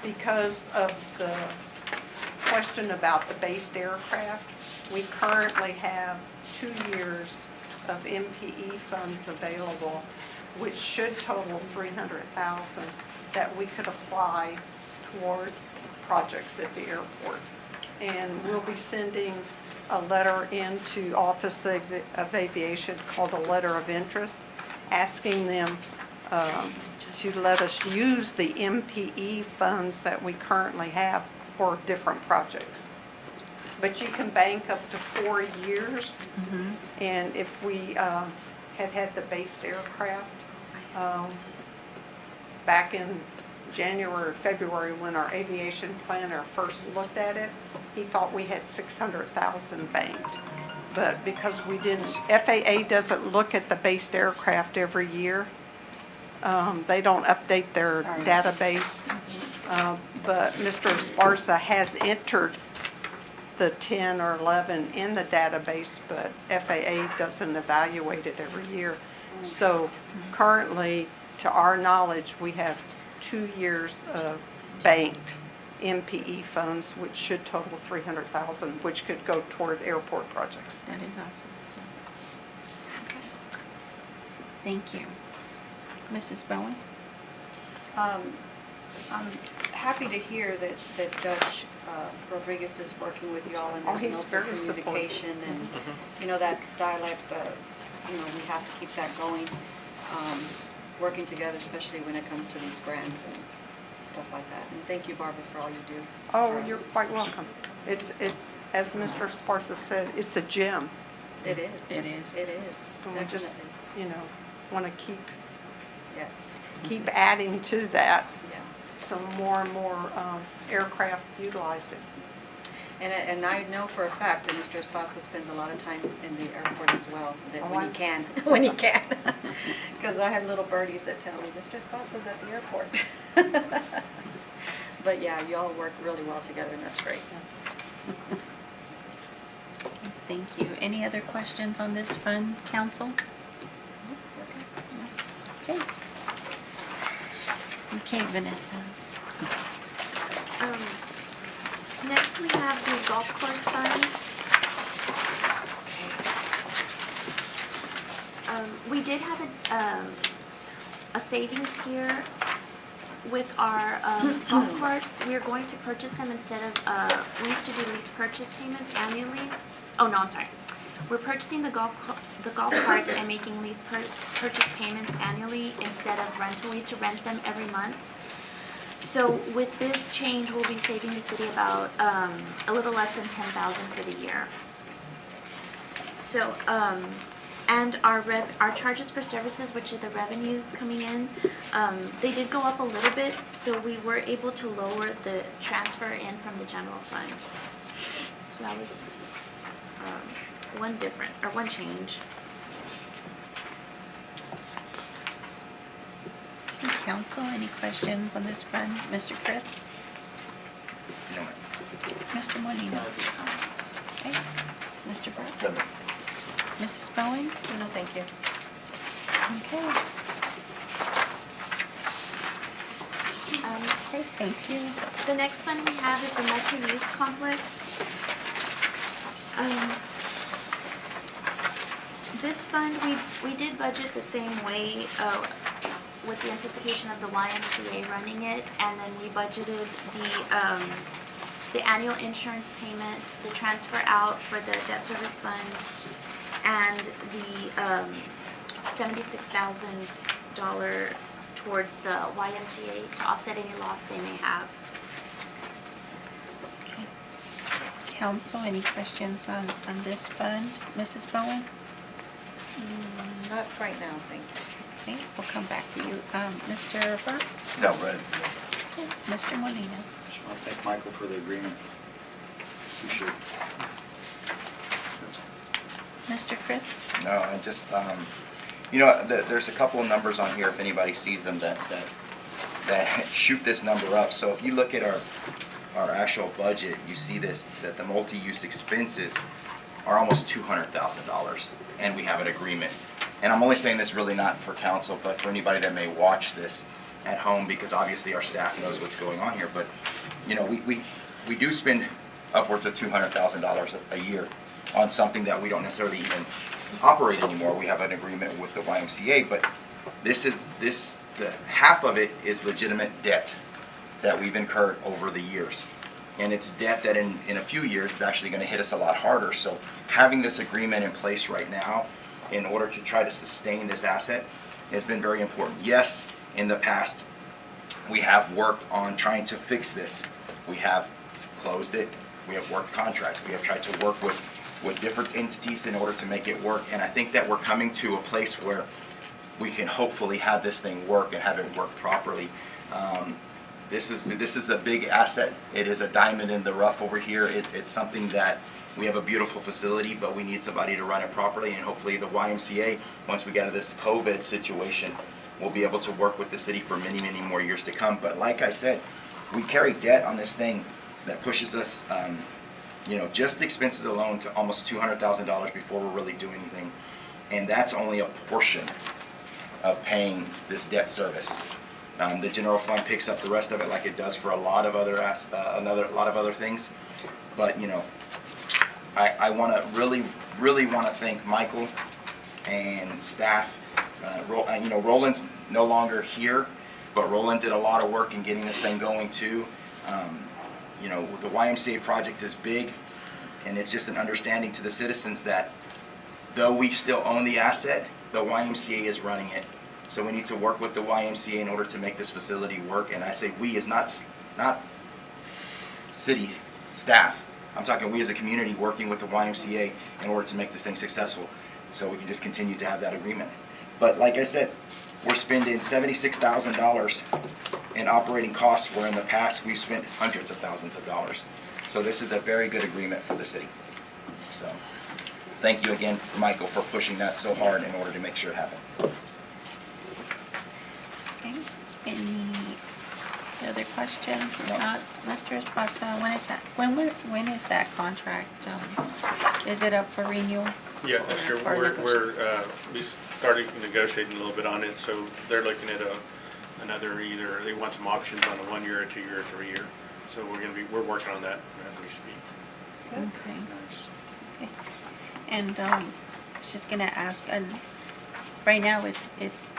because of the question about the based aircraft, we currently have 2 years of MPE funds available, which should total $300,000 that we could apply toward projects at the airport. And we'll be sending a letter into Office of Aviation called a letter of interest, asking them to let us use the MPE funds that we currently have for different projects. But you can bank up to 4 years. And if we had the based aircraft back in January or February when our aviation planner first looked at it, he thought we had 600,000 banked. But because we didn't, FAA doesn't look at the based aircraft every year. They don't update their database. But Mr. Esparza has entered the 10 or 11 in the database, but FAA doesn't evaluate it every year. So currently, to our knowledge, we have 2 years of banked MPE funds, which should total $300,000, which could go toward airport projects. That is awesome. Okay. Thank you. Mrs. Bowen? I'm happy to hear that Judge Rodriguez is working with y'all and Oh, there's an he's open very supportive. communication and, that dialect, we have to keep that going, working together, especially when it comes to these grants and stuff like that. And thank you, Barbara, for all you do. Oh, for us. you're quite welcome. As Mr. Esparza said, it's a gem. It is. It is. It is, And we just, definitely. want to Yes, keep adding to that, yeah. so more and more aircraft utilize it. And I know for a fact that Mr. Esparza spends a lot of time in the airport as well, that when he can, when he can. Because I have little birdies that tell me, Mr. Esparza's at the airport. But yeah, you all work really well together and that's great. Thank you. Any other questions on this fund, council? Okay. Okay, Vanessa. Next, we have the golf course fund. We did have a savings here with our golf carts. We are going to purchase them instead of, we used to do lease purchase payments annually. Oh, no, I'm sorry. We're purchasing the golf carts and making lease purchase payments annually instead of rental. We used to rent them every month. So with this change, we'll be saving the city about a little less than $10,000 for the year. So, and our charges for services, which are the revenues coming in, they did go up a little bit, so we were able to lower the transfer in from the general fund. So that was one change. Council, any questions on this front? Mr. Chris? No, ma'am. Mr. Molina? Okay. Mr. Burke? No, Mrs. Bowen? No, thank you. Okay. Okay, thank you. The next fund we have is the multi-use complex. This fund, we did budget the same way with the anticipation of the YMCA running it, and then we budgeted the annual insurance payment, the transfer out for the debt service fund, and the $76,000 towards the YMCA to offset any loss they may have. Okay. Council, any questions on this fund? Mrs. Bowen? Not right now, thank you. Okay, we'll come back to you. Mr. Burke? no, right. Okay. Mr. Molina? Just want to thank Michael for the agreement. Appreciate it. That's all. Mr. Chris? No, I just, you know, there's a couple of numbers on here, if anybody sees them, that shoot this number up. So if you look at our actual budget, you see this, that the multi-use expenses are almost $200,000, and we have an agreement. And I'm only saying this really not for council, but for anybody that may watch this at home, because obviously our staff knows what's going on here. But, you know, we do spend upwards of $200,000 a year on something that we don't necessarily even operate anymore. We have an agreement with the YMCA, but the half of it is legitimate debt that we've incurred over the years. And it's debt that in a few years is actually going to hit us a lot harder. So having this agreement in place right now in order to try to sustain this asset has been very important. Yes, in the past, we have worked on trying to fix this. We have closed it. We have worked contracts. We have tried to work with different entities in order to make it work. And I think that we're coming to a place where we can hopefully have this thing work and have it work properly. This is a big asset. It is a diamond in the rough over here. It's something that we have a beautiful facility, but we need somebody to run it properly. And hopefully the YMCA, once we get out of this COVID situation, will be able to work with the city for many, many more years to come. But like I said, we carry debt on this thing that pushes us, you know, just expenses alone to almost $200,000 before we're really doing anything. And that's only a portion of paying this debt service. The general fund picks up the rest of it like it does for a lot of other things. But, you know, I want to really want to thank Michael and staff. You know, Roland's no longer here, but Roland did a lot of work in getting this thing going too. You know, the YMCA project is big, and it's just an understanding to the citizens that though we still own the asset, the YMCA is running it. So we need to work with the YMCA in order to make this facility work. And I say we is not city staff. I'm talking we as a community working with the YMCA in order to make this thing successful, so we can just continue to have that agreement. But like I said, we're spending $76,000 in operating costs, where in the past we've spent hundreds of thousands of dollars. So this is a very good agreement for the city. So thank you again, Michael, for pushing that so hard in order to make sure it happened. Okay. Any other questions? No. Mr. Esparza, when is that contract? Is it up for renewal? Yeah, sure. Or We started negotiating a little bit on it, so they're looking at another, either they want some options on a 1 year, a 2 year, or 3 year. So we're working on that as we speak. Okay. Nice. Okay. And I was just gonna ask, Right now, it's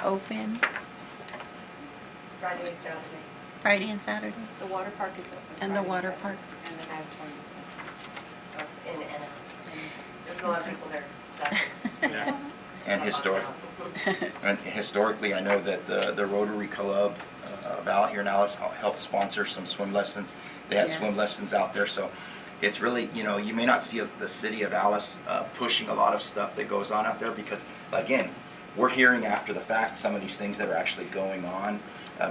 open Friday, Saturday, Friday and Saturday, The water park is open. and the Friday, water Saturday. park. And the auditorium is open. in Anna. There's a lot of people there. Yeah. And historically, I know that the Rotary Club of out here in Alice helped sponsor some swim lessons. They had swim Yes. lessons out there, so it's really, you may not see the city of Alice pushing a lot of stuff that goes on out there because, again, we're hearing after the fact some of these things that are actually going on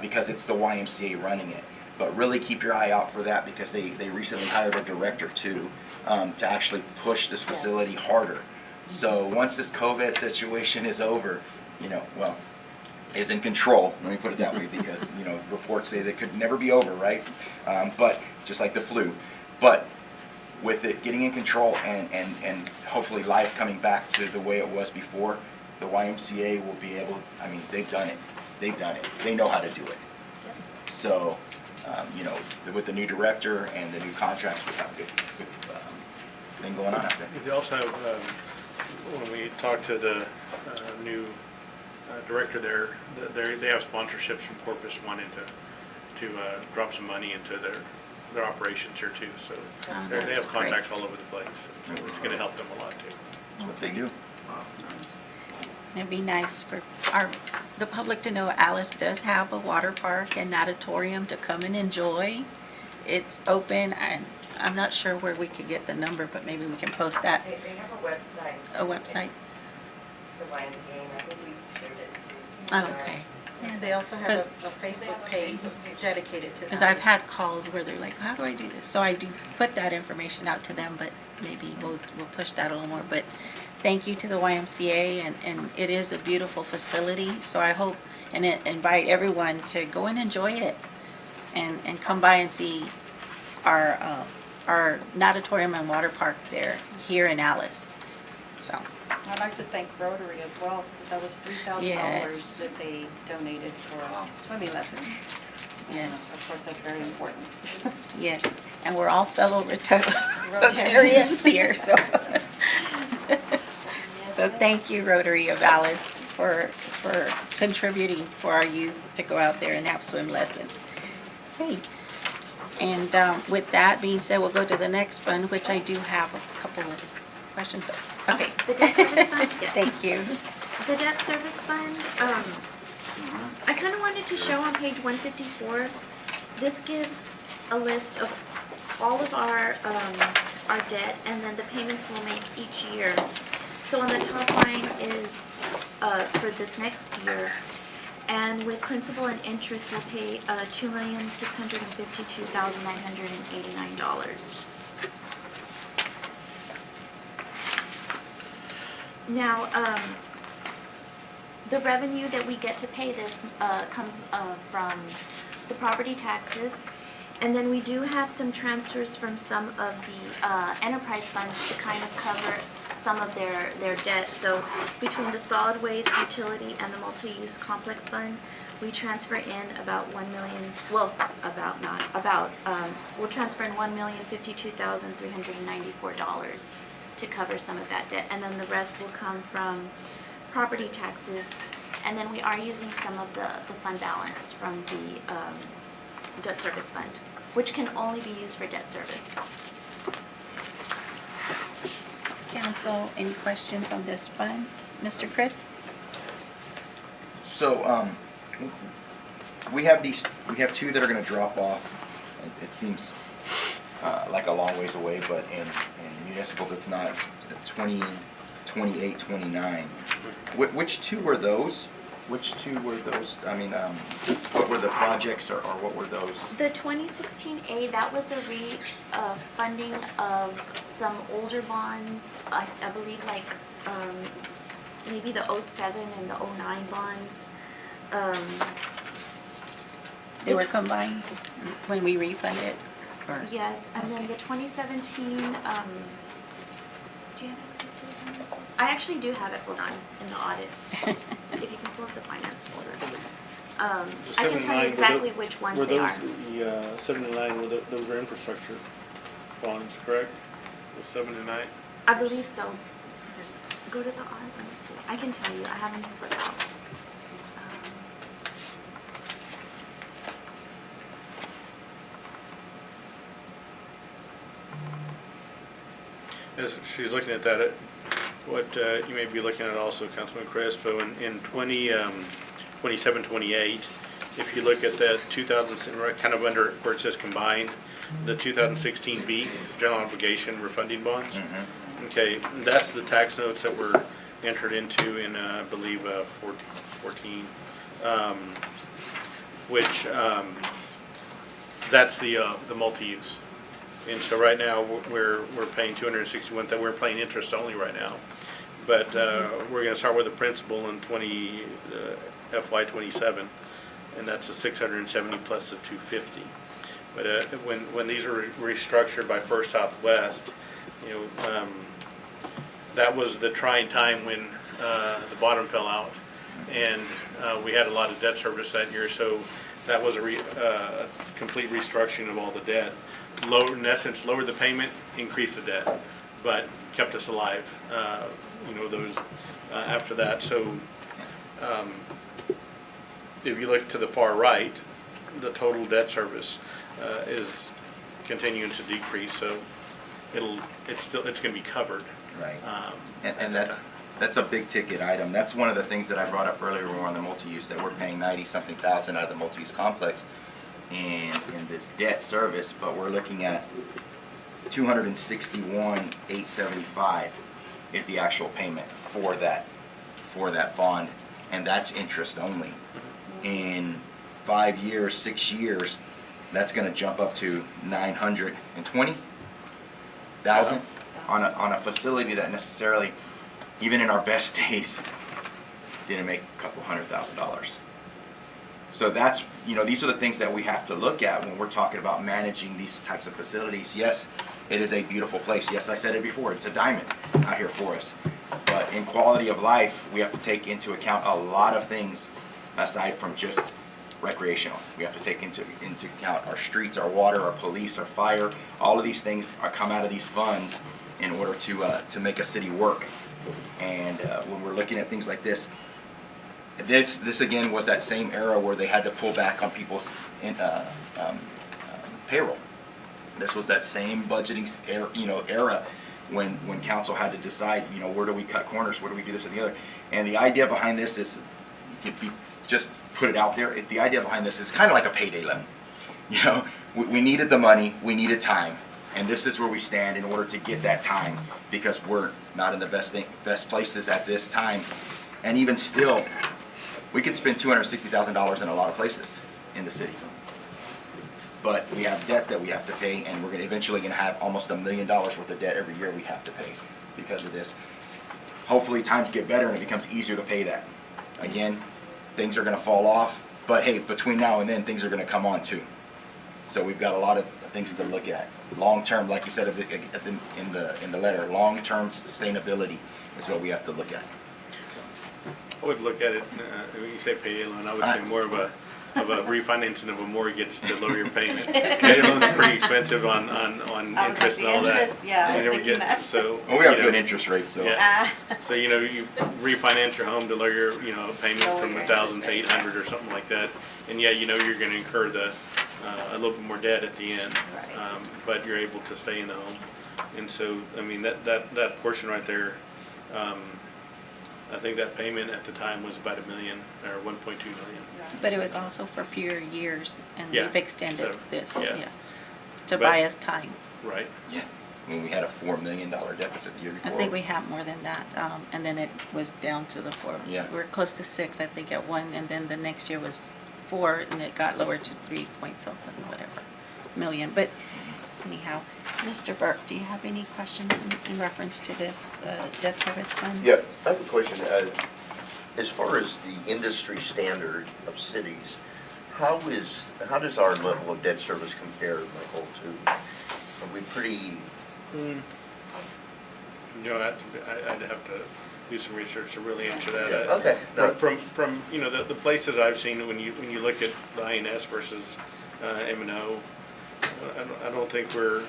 because it's the YMCA running it. But really keep your eye out for that because they recently hired a director too to actually push this facility harder. So once this COVID situation is over, is in control, let me put it that way, because, reports say that could never be over, right? But, just like the flu. But with it getting in control and hopefully life coming back to the way it was before, the YMCA will be able, they've done it. They've done it. They know how to do it. So, with the new director and the new contracts, we have a good thing going on out there. They also have, when we talked to the new director there, they have sponsorships from Corpus wanting to drop some money into their operations here too. So they that's have contacts great. all over the place. So it's going to help them a lot too. That's what they do. It'd be nice for the public to know Alice does have a water park and natatorium to come and enjoy. It's open, and I'm not sure where we could get the number, but maybe we can post that. They have a website. A website? It's the YMCA, and I think we shared it too. Oh, okay. They also have a Facebook page dedicated to Because I've Alice. had calls where they're like, how do I do this? So I do put that information out to them, but maybe we'll push that a little more. But thank you to the YMCA, and it is a beautiful facility. So I hope and invite everyone to go and enjoy it and come by and see our natatorium and water park here in Alice. So, I'd like to thank Rotary as well, because that was $3,000 Yes. that they donated for swimming lessons. yes, Of course, that's very important. yes. And we're all fellow Rotarians here, so. So thank you, Rotary of Alice, for contributing for our youth to go out there and have swim lessons. Okay. And with that being said, we'll go to the next fund, which I do have a couple of questions. Okay. The debt service fund? Yeah. Thank you. The debt service fund, I kind of wanted to show on page 154, this gives a list of all of our debt and then the payments we'll make each year. So on the top line is for this next year, and with principal and interest, we'll pay $2,652,989. Now, the revenue that we get to pay this comes from the property taxes, and then we do have some transfers from some of the enterprise funds to kind of cover some of their debt. So between the solid waste, utility, and the multi-use complex fund, we transfer in about $1 million, we'll transfer in $1,052,394 to cover some of that debt. And then the rest will come from property taxes. And then we are using some of the fund balance from the debt service fund, which can only be used for debt service. Council, any questions on this fund? Mr. Chris? So, we have two that are gonna drop off. It seems like a long ways away, but in municipals, it's not. It's 28, 29. Which two were those? Which two were those? What were the projects or what were those? The 2016A, that was a funding of some older bonds, I believe like maybe the 07 and the 09 bonds. They were combined when we refunded? Or- Yes, and then the 2017, do you have access to the finance folder? I actually do have it, hold on, in the audit. If you can pull up the finance folder. I can tell you exactly which ones they are. The 7 and 9, those were infrastructure bonds, correct? The 7 and 9? I believe so. Go to the let me see. I can tell you, I have them split out. As she's looking at that, what you may be looking at also, Councilman Crespo, in 27, 28, if you look at that 2000, right, kind of under where it says combined, the 2016B, general obligation refunding bonds. Okay, that's the tax notes that were entered into in, I believe, 14, which, that's the multi-use. And so right now, we're paying 261, that we're paying interest only right now. But we're gonna start with the principal in FY 27, and that's a 670 plus the 250. But when these were restructured by First Southwest, you know, that was the trying time when the bottom fell out, and we had a lot of debt service that year, so that was a complete restructuring of all the debt. In essence, lowered the payment, increased the debt, but kept us alive, you know, those after that. So if you look to the far right, the total debt service is continuing to decrease, so it's going to be covered. Right. And that's a big ticket item. That's one of the things that I brought up earlier when we were on the multi-use, that we're paying 90-something thousand out of the multi-use complex in this debt service, but we're looking at 261,875 is the actual payment for that bond, and that's interest only. In 5 years, 6 years, that's going to jump up to 920,000 on a facility that necessarily, even in our best days, didn't make a couple $100,000. So that's, you know, these are the things that we have to look at when we're talking about managing these types of facilities. Yes, it is a beautiful place. Yes, I said it before, it's a diamond out here for us. But in quality of life, we have to take into account a lot of things aside from just recreational. We have to take into account our streets, our water, our police, our fire. All of these things come out of these funds in order to make a city work. And when we're looking at things like this again was that same era where they had to pull back on people's payroll. This was that same budgeting era when council had to decide, you know, where do we cut corners, where do we do this and the other. And the idea behind this is, just put it out there, the idea behind this is kind of like a payday loan. You know, we needed the money, we needed time, and this is where we stand in order to get that time, because we're not in the best places at this time. And even still, we could spend $260,000 in a lot of places in the city. But we have debt that we have to pay, and we're eventually going to have almost $1 million worth of debt every year we have to pay because of this. Hopefully times get better and it becomes easier to pay that. Again, things are going to fall off, but hey, between now and then, things are going to come on too. So we've got a lot of things to look at. Long-term, like you said in the letter, long-term sustainability is what we have to look at. I would look at it, when you say payday loan, I would say more of a refinancing of a mortgage to lower your payment. Payday loans are pretty expensive on interest and all that. Interest, yeah, I was thinking that. So, well, we have good interest rates, so. Yeah. So, you know, you refinance your home to lower your, you know, payment from 1,000 to 800 or something like that. And yeah, you know, you're going to incur a little bit more debt at the end, but you're able to stay in the home. And so, I mean, that portion right there, I think that payment at the time was about $1 million or 1.2 million. But it was also for fewer years, and Yeah, they've extended so, this, yeah. yes, to But- buy us time. Right. Yeah, when we had a $4 million deficit the year I before. think we have more than that, and then it was down to the 4. Yeah. We were close to 6, I think, at one, and then the next year was 4, and it got lowered to 3 point something, whatever, million. But anyhow, Mr. Burke, do you have any questions in reference to this debt service fund? Yeah, I have a question. As far as the industry standard of cities, how does our level of debt service compare, Michael, to, are we pretty, You know, I'd have to do some research to really answer that. Yeah, okay. From you know, the places I've seen, when you look at the INS versus M&O, I don't think we're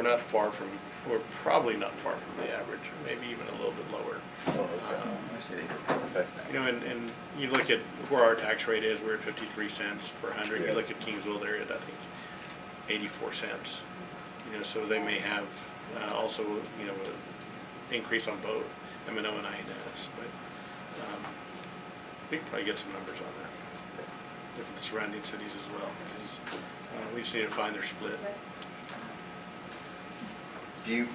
not far from, we're probably not far from the average, maybe even a little bit lower. I see they did. You know, and you look at where our tax rate is, we're at 53 cents per hundred. Yeah. You look at Kingsville, they're at, I think, 84 cents. You know, so they may have also, you know, an increase on both M&O and INS, but we can probably get some numbers on that. Different surrounding cities as well, because we just need to find their split. Do you,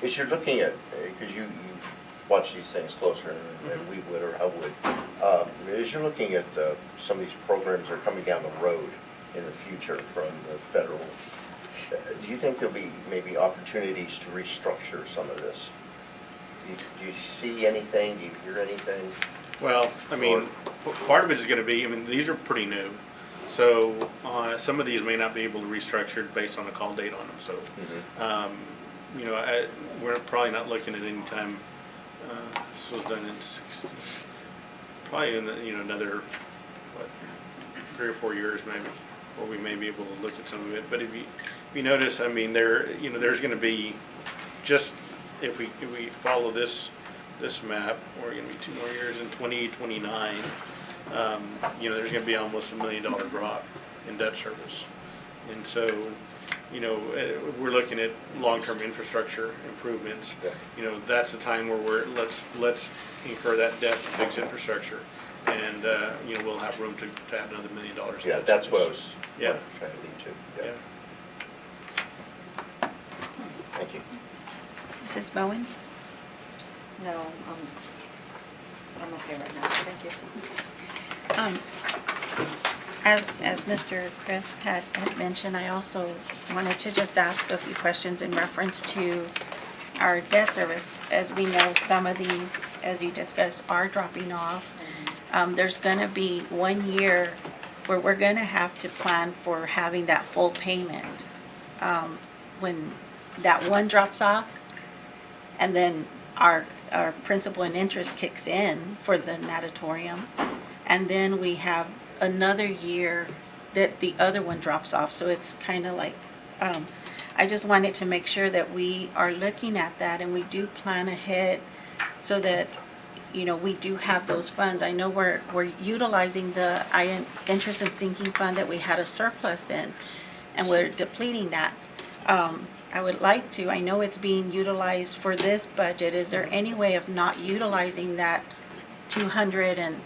as you're looking at, because you watch these things closer than we would or I would, as you're looking at some of these programs that are coming down the road in the future from the federal, do you think there'll be maybe opportunities to restructure some of this? Do you see anything? Do you hear anything? Well, I mean, part of it is going to be, I mean, these are pretty new. So some of these may not be able to restructure based on a call date on them. So, you know, we're probably not looking at any time. This was done in 60, probably in the, you know, another, what, 3 or 4 years maybe, where we may be able to look at some of it. But if you notice, I mean, you know, there's going to be just, if we follow this map, we're going to be 2 more years in 2029. You know, there's going to be almost $1 million drop in debt service. And so, you know, we're looking at long-term infrastructure improvements. Yeah. You know, that's the time where let's incur that debt to fix infrastructure. And, you know, we'll have room to have another $1 million. in Yeah, debt that's what I service. was Yeah. trying to lead to. Yeah. Thank you. Mrs. Bowen? No, I'm okay right now, thank you. As Mr. Crisp had mentioned, I also wanted to just ask a few questions in reference to our debt service. As we know, some of these, as you discussed, are dropping off. There's going to be 1 year where we're going to have to plan for having that full payment. When that one drops off, and then our principal and interest kicks in for the natatorium, and then we have another year that the other one drops off. So it's kind of like, I just wanted to make sure that we are looking at that and we do plan ahead so that, you know, we do have those funds. I know we're utilizing the interest and sinking fund that we had a surplus in, and we're depleting that. I would like to, I know it's being utilized for this budget. Is there any way of not utilizing that 200 and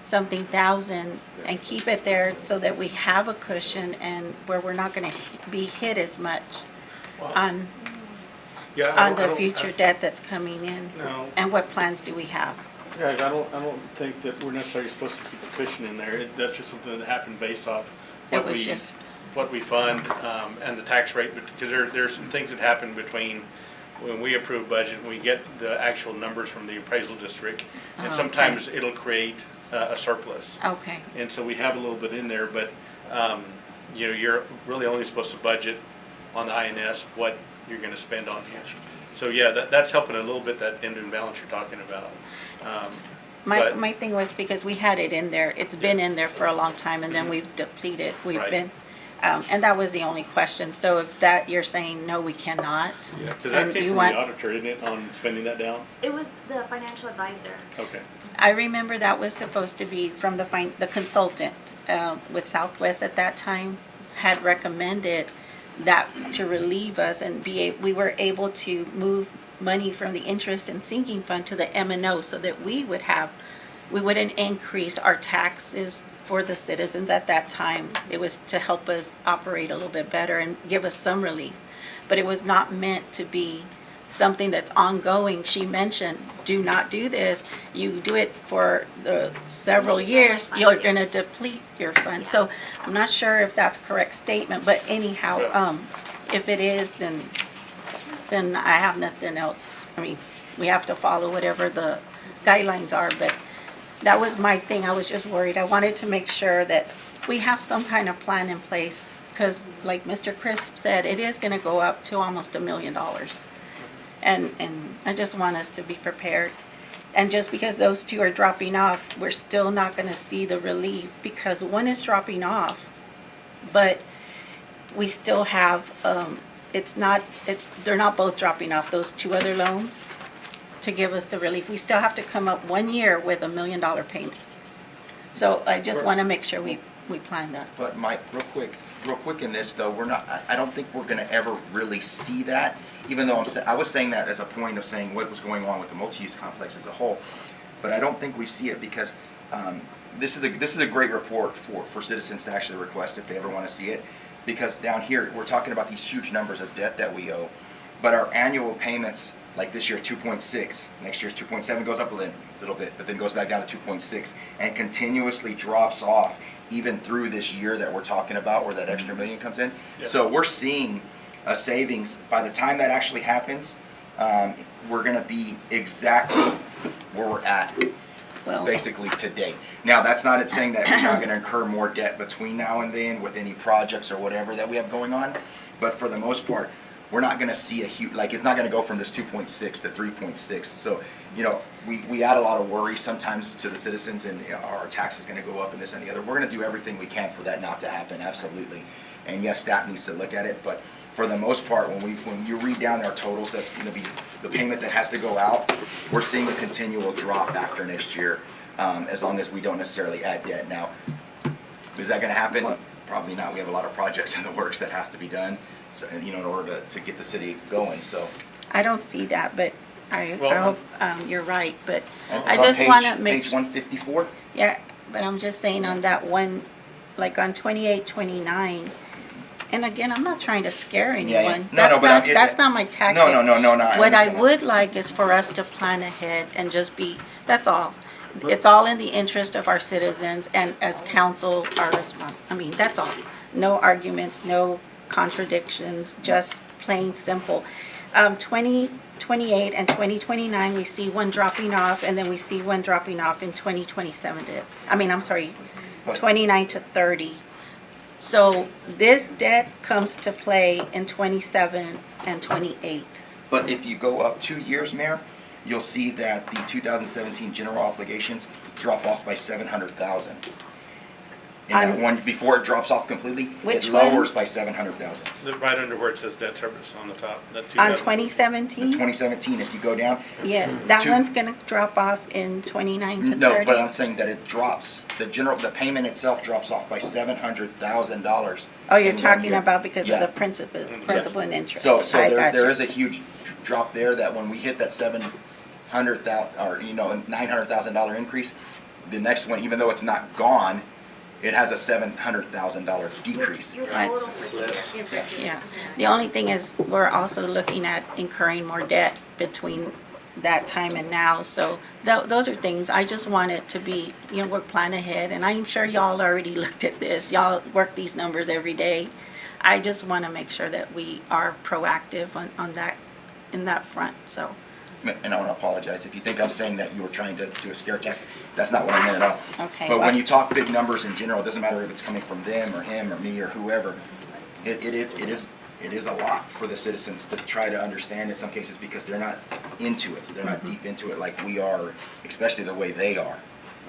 something thousand and keep it there so that we have a cushion and where we're not going to be hit as much on the future debt that's coming in? No. And what plans do we have? Guys, I don't think that we're necessarily supposed to keep a cushion in there. That's just something that happened based off what we fund and the tax rate, because there's some things that happen between when we approve budget and we get the actual numbers from the appraisal district, and sometimes it'll create a surplus. Okay. And so we have a little bit in there, but you know, you're really only supposed to budget on the INS what you're going to spend on here. So yeah, that's helping a little bit, that end and balance you're talking about. My thing was because we had it in there, it's been in there for a long time, and then we've depleted, Right. And that was the only question. So if that, you're saying, no, we cannot? Yeah, because that and came you from want- the auditor, isn't it, on spending that down? It was the financial advisor. Okay. I remember that was supposed to be from the consultant with Southwest at that time had recommended that to relieve us and we were able to move money from the interest and sinking fund to the M&O so that we wouldn't increase our taxes for the citizens at that time. It was to help us operate a little bit better and give us some relief. But it was not meant to be something that's ongoing. She mentioned, do not do this. You do it for the several She said years, like 5 you're going to years. deplete your fund. So I'm not sure if that's a correct statement, but anyhow, if it is, then I have nothing else. I mean, we have to follow whatever the guidelines are, but that was my thing. I was just worried. I wanted to make sure that we have some kind of plan in place because like Mr. Crisp said, it is going to go up to almost $1 million. And I just want us to be prepared. And just because those two are dropping off, we're still not going to see the relief because one is dropping off, but we still have they're not both dropping off, those two other loans, to give us the relief. We still have to come up 1 year with $1 million payment. So I just want to make sure we plan that. But Mike, real quick in this though, I don't think we're gonna ever really see that, even though I was saying that as a point of saying what was going on with the multi-use complex as a whole. But I don't think we see it because, this is a great report for citizens to actually request if they ever want to see it. Because down here, we're talking about these huge numbers of debt that we owe, but our annual payments, like this year 2.6, next year's 2.7, goes up a little bit, but then goes back down to 2.6 and continuously drops off even through this year that we're talking about where that extra million comes in. Yeah. So we're seeing a savings. By the time that actually happens, we're going to be exactly where we're at Well, basically today. Now, that's not it saying that we're not going to incur more debt between now and then with any projects or whatever that we have going on, but for the most part, we're not going to see a huge, like, it's not going to go from this 2.6 to 3.6. So, you know, we add a lot of worry sometimes to the citizens, and you know, our tax is going to go up and this and the other. We're going to do everything we can for that not to happen, absolutely. And yes, staff needs to look at it, but for the most part, when you read down our totals, that's going to be the payment that has to go out. We're seeing a continual drop after next year, as long as we don't necessarily add debt. Now, is that going to happen? Probably not. We have a lot of projects in the works that have to be done, so, you know, in order to get the city going. So I don't see that, but I Well, hope you're right, but and I it's on just want to make. page 154. Yeah, but I'm just saying on that one, like on 28, 29, and again, I'm not trying to scare anyone. Yeah, yeah. No, but That's not my tactic. No. What I understand that. would like is for us to plan ahead and just be, that's all. It's all in the interest of our citizens, and as council, our response, I mean, that's all. No arguments, no contradictions, just plain simple. 2028 and 2029, we see one dropping off, and then we see one dropping off in 2027 But- 29 to 30. So this debt comes to play in 27 and 28. But if you go up 2 years, Mayor, you'll see that the 2017 general obligations drop off by 700,000. And that On- one, before it drops off completely, Which it one? lowers by 700,000. Right under where it says debt service on the top. That On 2000. 2017? The 2017, if you go down. Yes, that Two- one's gonna drop off in 29 to 30. No, but I'm saying that it drops. The payment itself drops off by $700,000. Oh, you're in 1 talking year. about because of Yeah. the principal and interest. So I got there you. is a huge drop there that when we hit that 700,000 or $900,000 increase, the next one, even though it's not gone, it has a $700,000 decrease. Your Right. total for the year. Yeah, the only thing is, we're also looking at incurring more debt between that time and now, so those are things, I just want it to be, you know, we're planning ahead, and I'm sure y'all already looked at this, y'all work these numbers every day. I just want to make sure that we are proactive on that, in that front, so. And I want to apologize if you think I'm saying that you were trying to do a scare tactic. That's not what I meant at all. Okay, But well- when you talk big numbers in general, it doesn't matter if it's coming from them or him or me or whoever. It is a lot for the citizens to try to understand in some cases because they're not into it. They're not deep into it like we are, especially the way they are.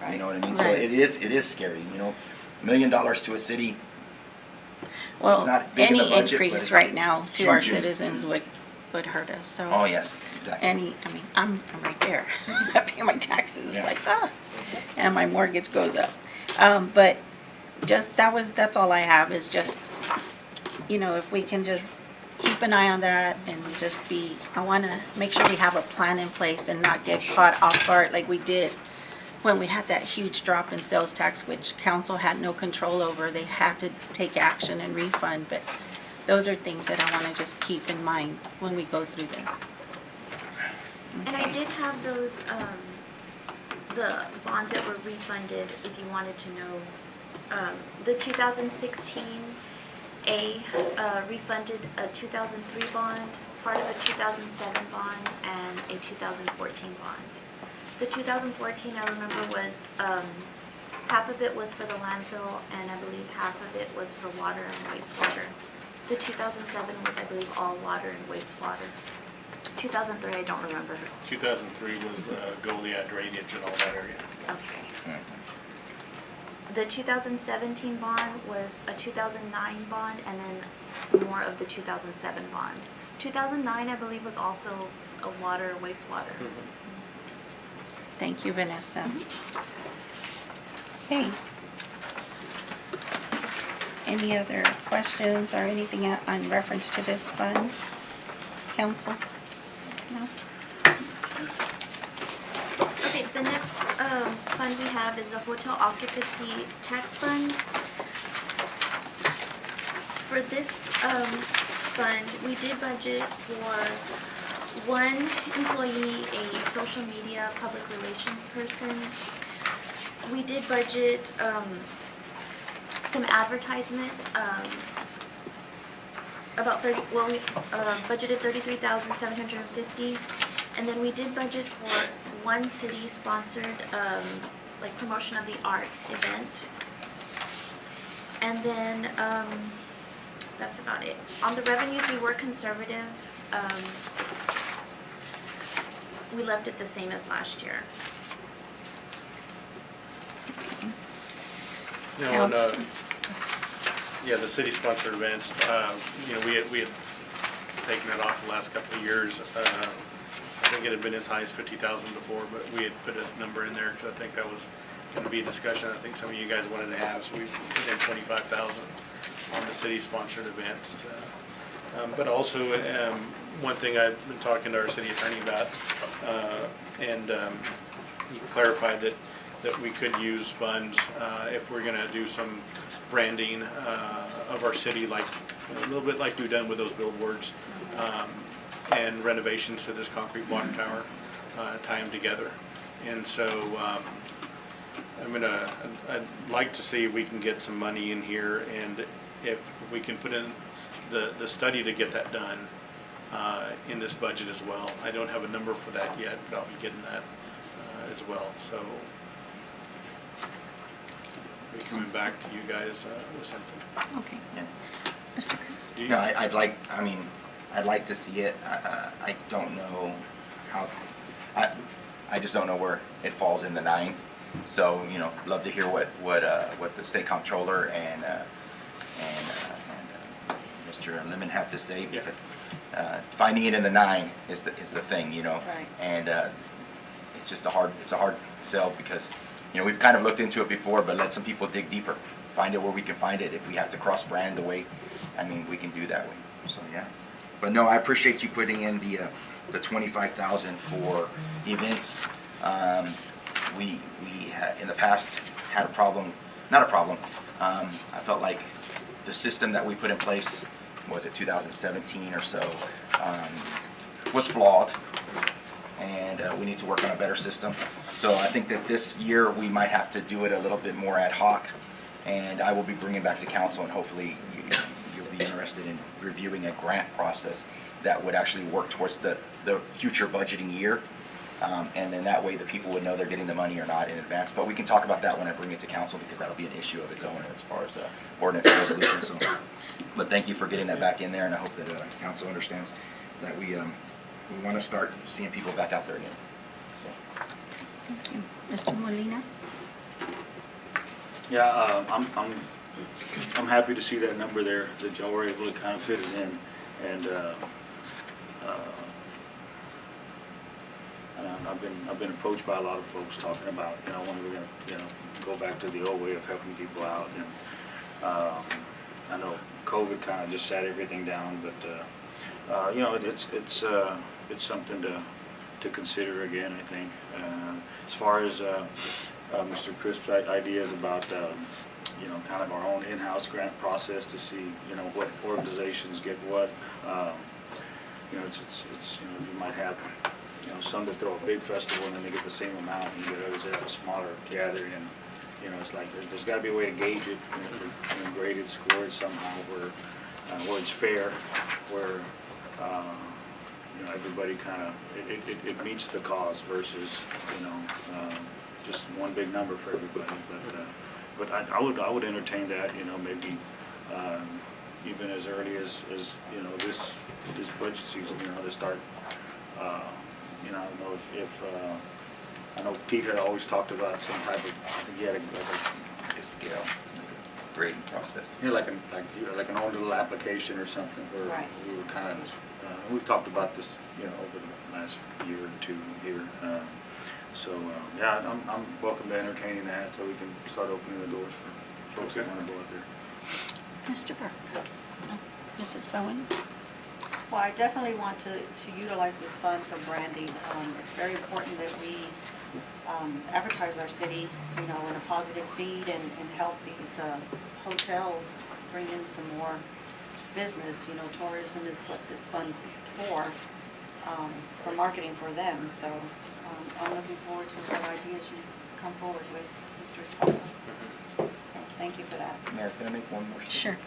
You know what I mean? So Right. it is scary. You know, $1 million to a city. Well, It's not big in the any budget, but increase it's right now to our huge in- citizens would hurt us, so. Oh, yes, exactly. I'm right there. I pay my taxes, Yeah. like, and my mortgage goes up. But just, that's all I have, is just, you know, if we can just keep an eye on that and just I want to make sure we have a plan in place and not get caught off guard like we did when we had that huge drop in sales tax, which council had no control over. They had to take action and refund, but those are things that I want to just keep in mind when we go through this. And I did have those, the bonds that were refunded, if you wanted to know. The 2016 refunded a 2003 bond, part of a 2007 bond, and a 2014 bond. The 2014, I remember, was, half of it was for the landfill, and I believe half of it was for water and wastewater. The 2007 was, I believe, all water and wastewater. 2003, I don't remember. 2003 was Goliad drainage and all that area. Okay. The 2017 bond was a 2009 bond, and then some more of the 2007 bond. 2009, I believe, was also a water, wastewater. Thank you, Vanessa. Okay. Any other questions or anything on reference to this fund? Council? No? Okay, the next fund we have is the Hotel Occupancy Tax Fund. For this fund, we did budget for one employee, a social media public relations person. We did budget some advertisement, about 30, well, we budgeted 33,750, and then we did budget for one city-sponsored, like promotion of the arts event. And then, that's about it. On the revenues, we were conservative, just, we left it the same as last year. You know, and, yeah, the city-sponsored events, you know, we had taken it off the last couple of years. I think it had been as high as 50,000 before, but we had put a number in there because I think that was going to be a discussion I think some of you guys wanted to have. So we put in 25,000 on the city-sponsored events. But also, one thing I've been talking to our city attorney about, and he clarified that we could use funds if we're going to do some branding of our city, like a little bit like we've done with those billboards, and renovations to this concrete water tower, tie them together. And so I'd like to see if we can get some money in here, and if we can put in the study to get that done in this budget as well. I don't have a number for that yet, but I'll be getting that as well. So we'll be coming back to you guys with something. Okay. Mr. Chris? No, I'd like to see it. I don't know how, I just don't know where it falls in the 9. So, you know, love to hear what the state comptroller and Mr. Lemon have to say, because finding it in the 9 is the thing, you know. Right. And it's a hard sell, because, you know, we've kind of looked into it before, but let some people dig deeper, find it where we can find it. If we have to cross brand the way, I mean, we can do that way. So yeah. But no, I appreciate you putting in the 25,000 for events. We in the past had a problem, not a problem. I felt like the system that we put in place, was it 2017 or so, was flawed, and we need to work on a better system. So I think that this year we might have to do it a little bit more ad hoc, and I will be bringing back to council, and hopefully you'll be interested in reviewing a grant process that would actually work towards the future budgeting year. And then that way the people would know they're getting the money or not in advance. But we can talk about that when I bring it to council, because that'll be an issue of its own as far as ordinance resolution. So, but thank you for getting that back in there, and I hope that council understands that we want to start seeing people back out there again. So. Thank you. Mr. Molina? Yeah, I'm happy to see that number there, that y'all were able to kind of fit it in, and I've been approached by a lot of folks talking about, you know, when we're gonna, you know, go back to the old way of helping people out. And I know COVID kind of just sat everything down, but you know, it's something to consider again, I think. As far as Mr. Crisp's ideas about you know, kind of our own in-house grant process to see, you know, what organizations get what. You know, it's you know, you might have, you know, some that throw a big festival and then they get the same amount, and you get others that have a smaller gathering, and you know, it's like there's got to be a way to gauge it, you know, grade it, score it somehow where it's fair, where you know, everybody kind of it meets the cause versus, you know, just one big number for everybody. But I would entertain that, you know, maybe even as early as you know, this budget season, you know, to start. You know, I don't know if I know Pete had always talked about some type of, I think he had a scale, grading process. Yeah, like an own little application or something where Right. we were kind of, we've talked about this, over the last year or two here. Yeah, I'm welcome to entertaining that so we can start opening the doors for folks that want to go out there. Mr. Burke? No. Mrs. Bowen? Well, I definitely want to utilize this fund for branding. It's very important that we advertise our city, in a positive feed and help these hotels bring in some more business. Tourism is what this fund's for marketing for them. So I'm looking forward to what ideas you come forward with, Mr. Esparza. So thank you for that. Mayor, can I make one more statement?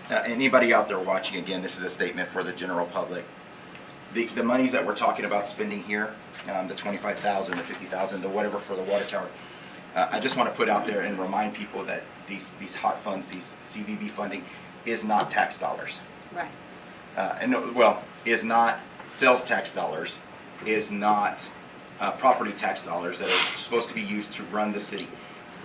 Sure. Anybody out there watching, again, this is a statement for the general public. The monies that we're talking about spending here, the 25,000, the 50,000, the whatever for the water tower, I just want to put out there and remind people that these hot funds, these CVB funding, is not tax dollars. Right. Is not sales tax dollars, is not property tax dollars that are supposed to be used to run the city.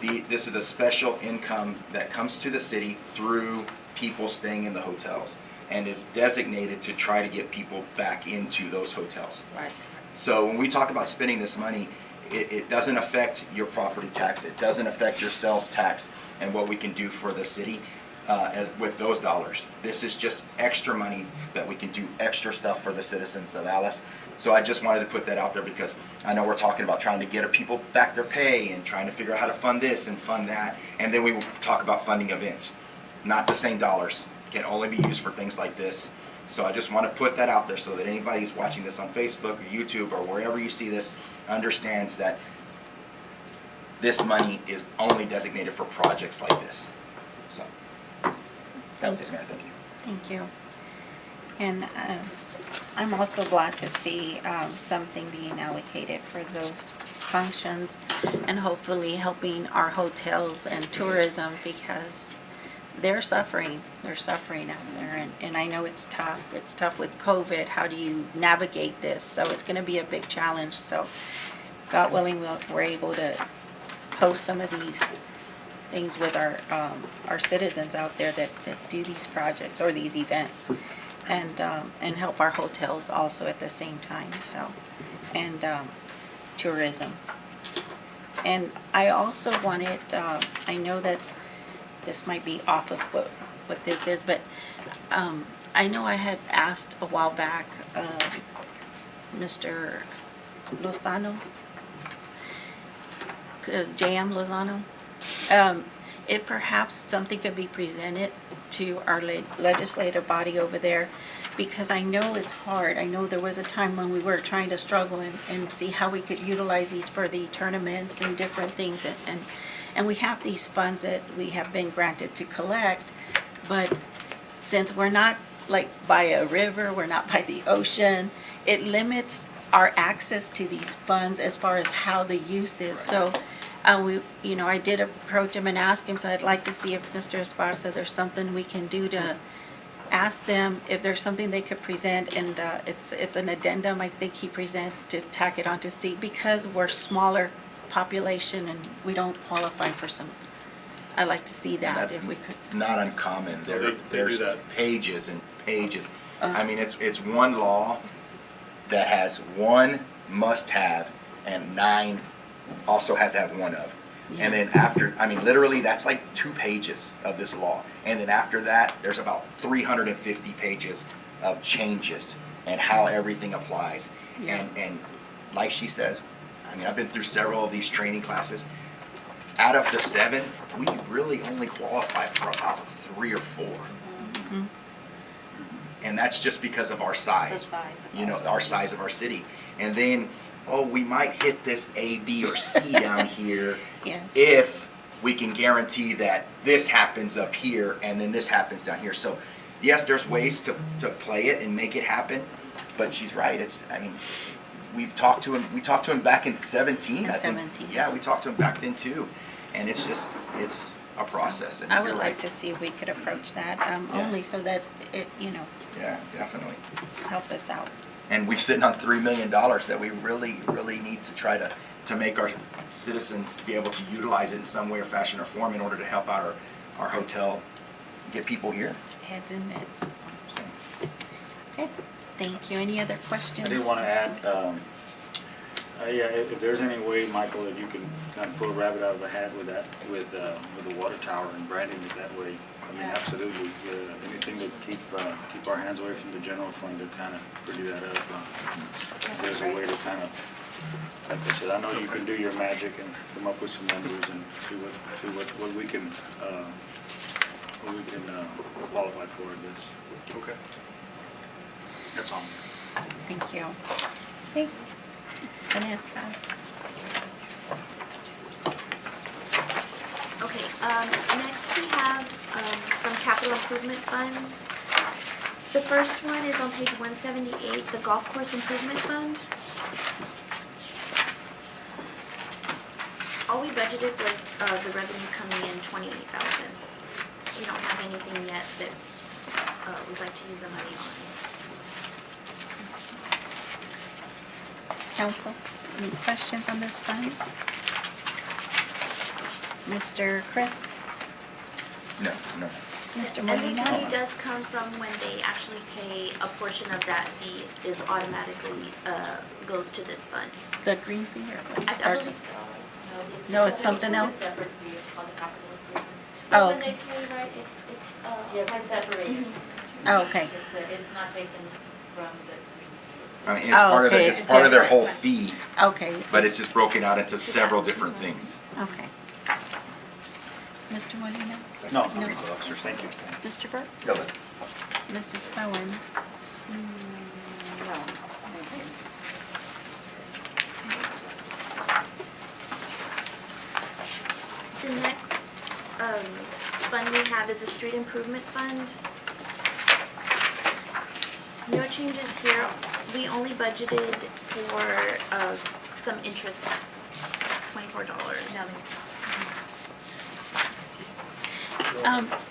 This is a special income that comes to the city through people staying in the hotels and is designated to try to get people back into those hotels. Right. So when we talk about spending this money, it doesn't affect your property tax, it doesn't affect your sales tax and what we can do for the city with those dollars. This is just extra money that we can do extra stuff for the citizens of Alice. So I just wanted to put that out there because I know we're talking about trying to get people back their pay and trying to figure out how to fund this and fund that. And then we will talk about funding events. Not the same dollars, can only be used for things like this. So I just want to put that out there so that anybody who's watching this on Facebook or YouTube or wherever you see this understands that this money is only designated for projects like this. So that's it, Mayor. Thank you. Thank you. And I'm also glad to see something being allocated for those functions and hopefully helping our hotels and tourism because they're suffering out there, and I know it's tough. It's tough with COVID. How do you navigate this? So it's going to be a big challenge. So God willing, we're able to post some of these things with our citizens out there that do these projects or these events, and help our hotels also at the same time. So, and tourism. And I also wanted, I know that this might be off of what this is, but I know I had asked a while back Mr. Lozano, J.M. Lozano, if perhaps something could be presented to our legislative body over there, because I know it's hard. I know there was a time when we were trying to struggle and see how we could utilize these for the tournaments and different things, and we have these funds that we have been granted to collect, but since we're not like by a river, we're not by the ocean, it limits our access to these funds as far as how the use is. So I did approach him and ask him, so I'd like to see if Mr. Esparza, there's something we can do to ask them if there's something they could present, and it's an addendum I think he presents to tack it on to see, because we're smaller population and we don't qualify for some. I'd like to see that if we could. Not uncommon. They There's do that. pages and pages. I mean, it's one law that has one must-have and 9 also has to have one of. And then after, I mean, literally, that's like 2 pages of this law. And then after that, there's about 350 pages of changes and how everything applies. Yeah. And like she says, I mean, I've been through several of these training classes. Out of the 7, we really only qualify for about 3 or 4. Mm-hmm. And that's just because of our size. The size of You know, our our city. size of our city. And then, we might hit this A, B, or C down here Yes. if we can guarantee that this happens up here and then this happens down here. So, yes, there's ways to play it and make it happen, but she's right. We talked to him back in 17, In I think. 17. Yeah, we talked to him back then too. And it's a process. And I would you're like right. to see if we could approach that, Yeah. only so that it, Yeah, definitely. help us out. And we're sitting on $3 million that we really, really need to try to make citizens to be able to utilize it in some way or fashion or form in order to help out our hotel, get people here. Heads and mitts. Okay, thank you. Any other questions? I did want to add, yeah, if there's any way, Michael, that you can kind of pull a rabbit out of a hat with that, with the water tower and branding it that way, I mean, absolutely. Anything to keep our hands away from the general fund to kind of pretty that up. If there's a way to kind of, like I said, I know you can do your magic and come up with some numbers and see what we can qualify for, I guess. Okay. That's all. Thank you. Okay, Vanessa. Okay, next we have some capital improvement funds. The first one is on page 178, the golf course improvement fund. All we budgeted was the revenue coming in $28,000. We don't have anything yet that we'd like to use the money on. Council, any questions on this fund? Mr. Chris? No, no. Mr. And this money Molina? does come from when they actually pay a portion of that fee is automatically goes to this fund. The green fee or what? I Or believe some- so. No, it's something else? Separate fee, it's called a capital improvement. But Oh, when they okay. pay, right, it's Yes, it's separated. Oh, okay. It's not taken from the. I mean, it's Oh, part of okay, it, it's it's part of their whole different. fee, Okay. but it's just broken out into several different things. Okay. Mr. Molina? No, No. officer, thank you. Mr. Burke? Go ahead. Mrs. Bowen? No, thank you. The next fund we have is a street improvement fund. No changes here. We only budgeted for some interest, $24.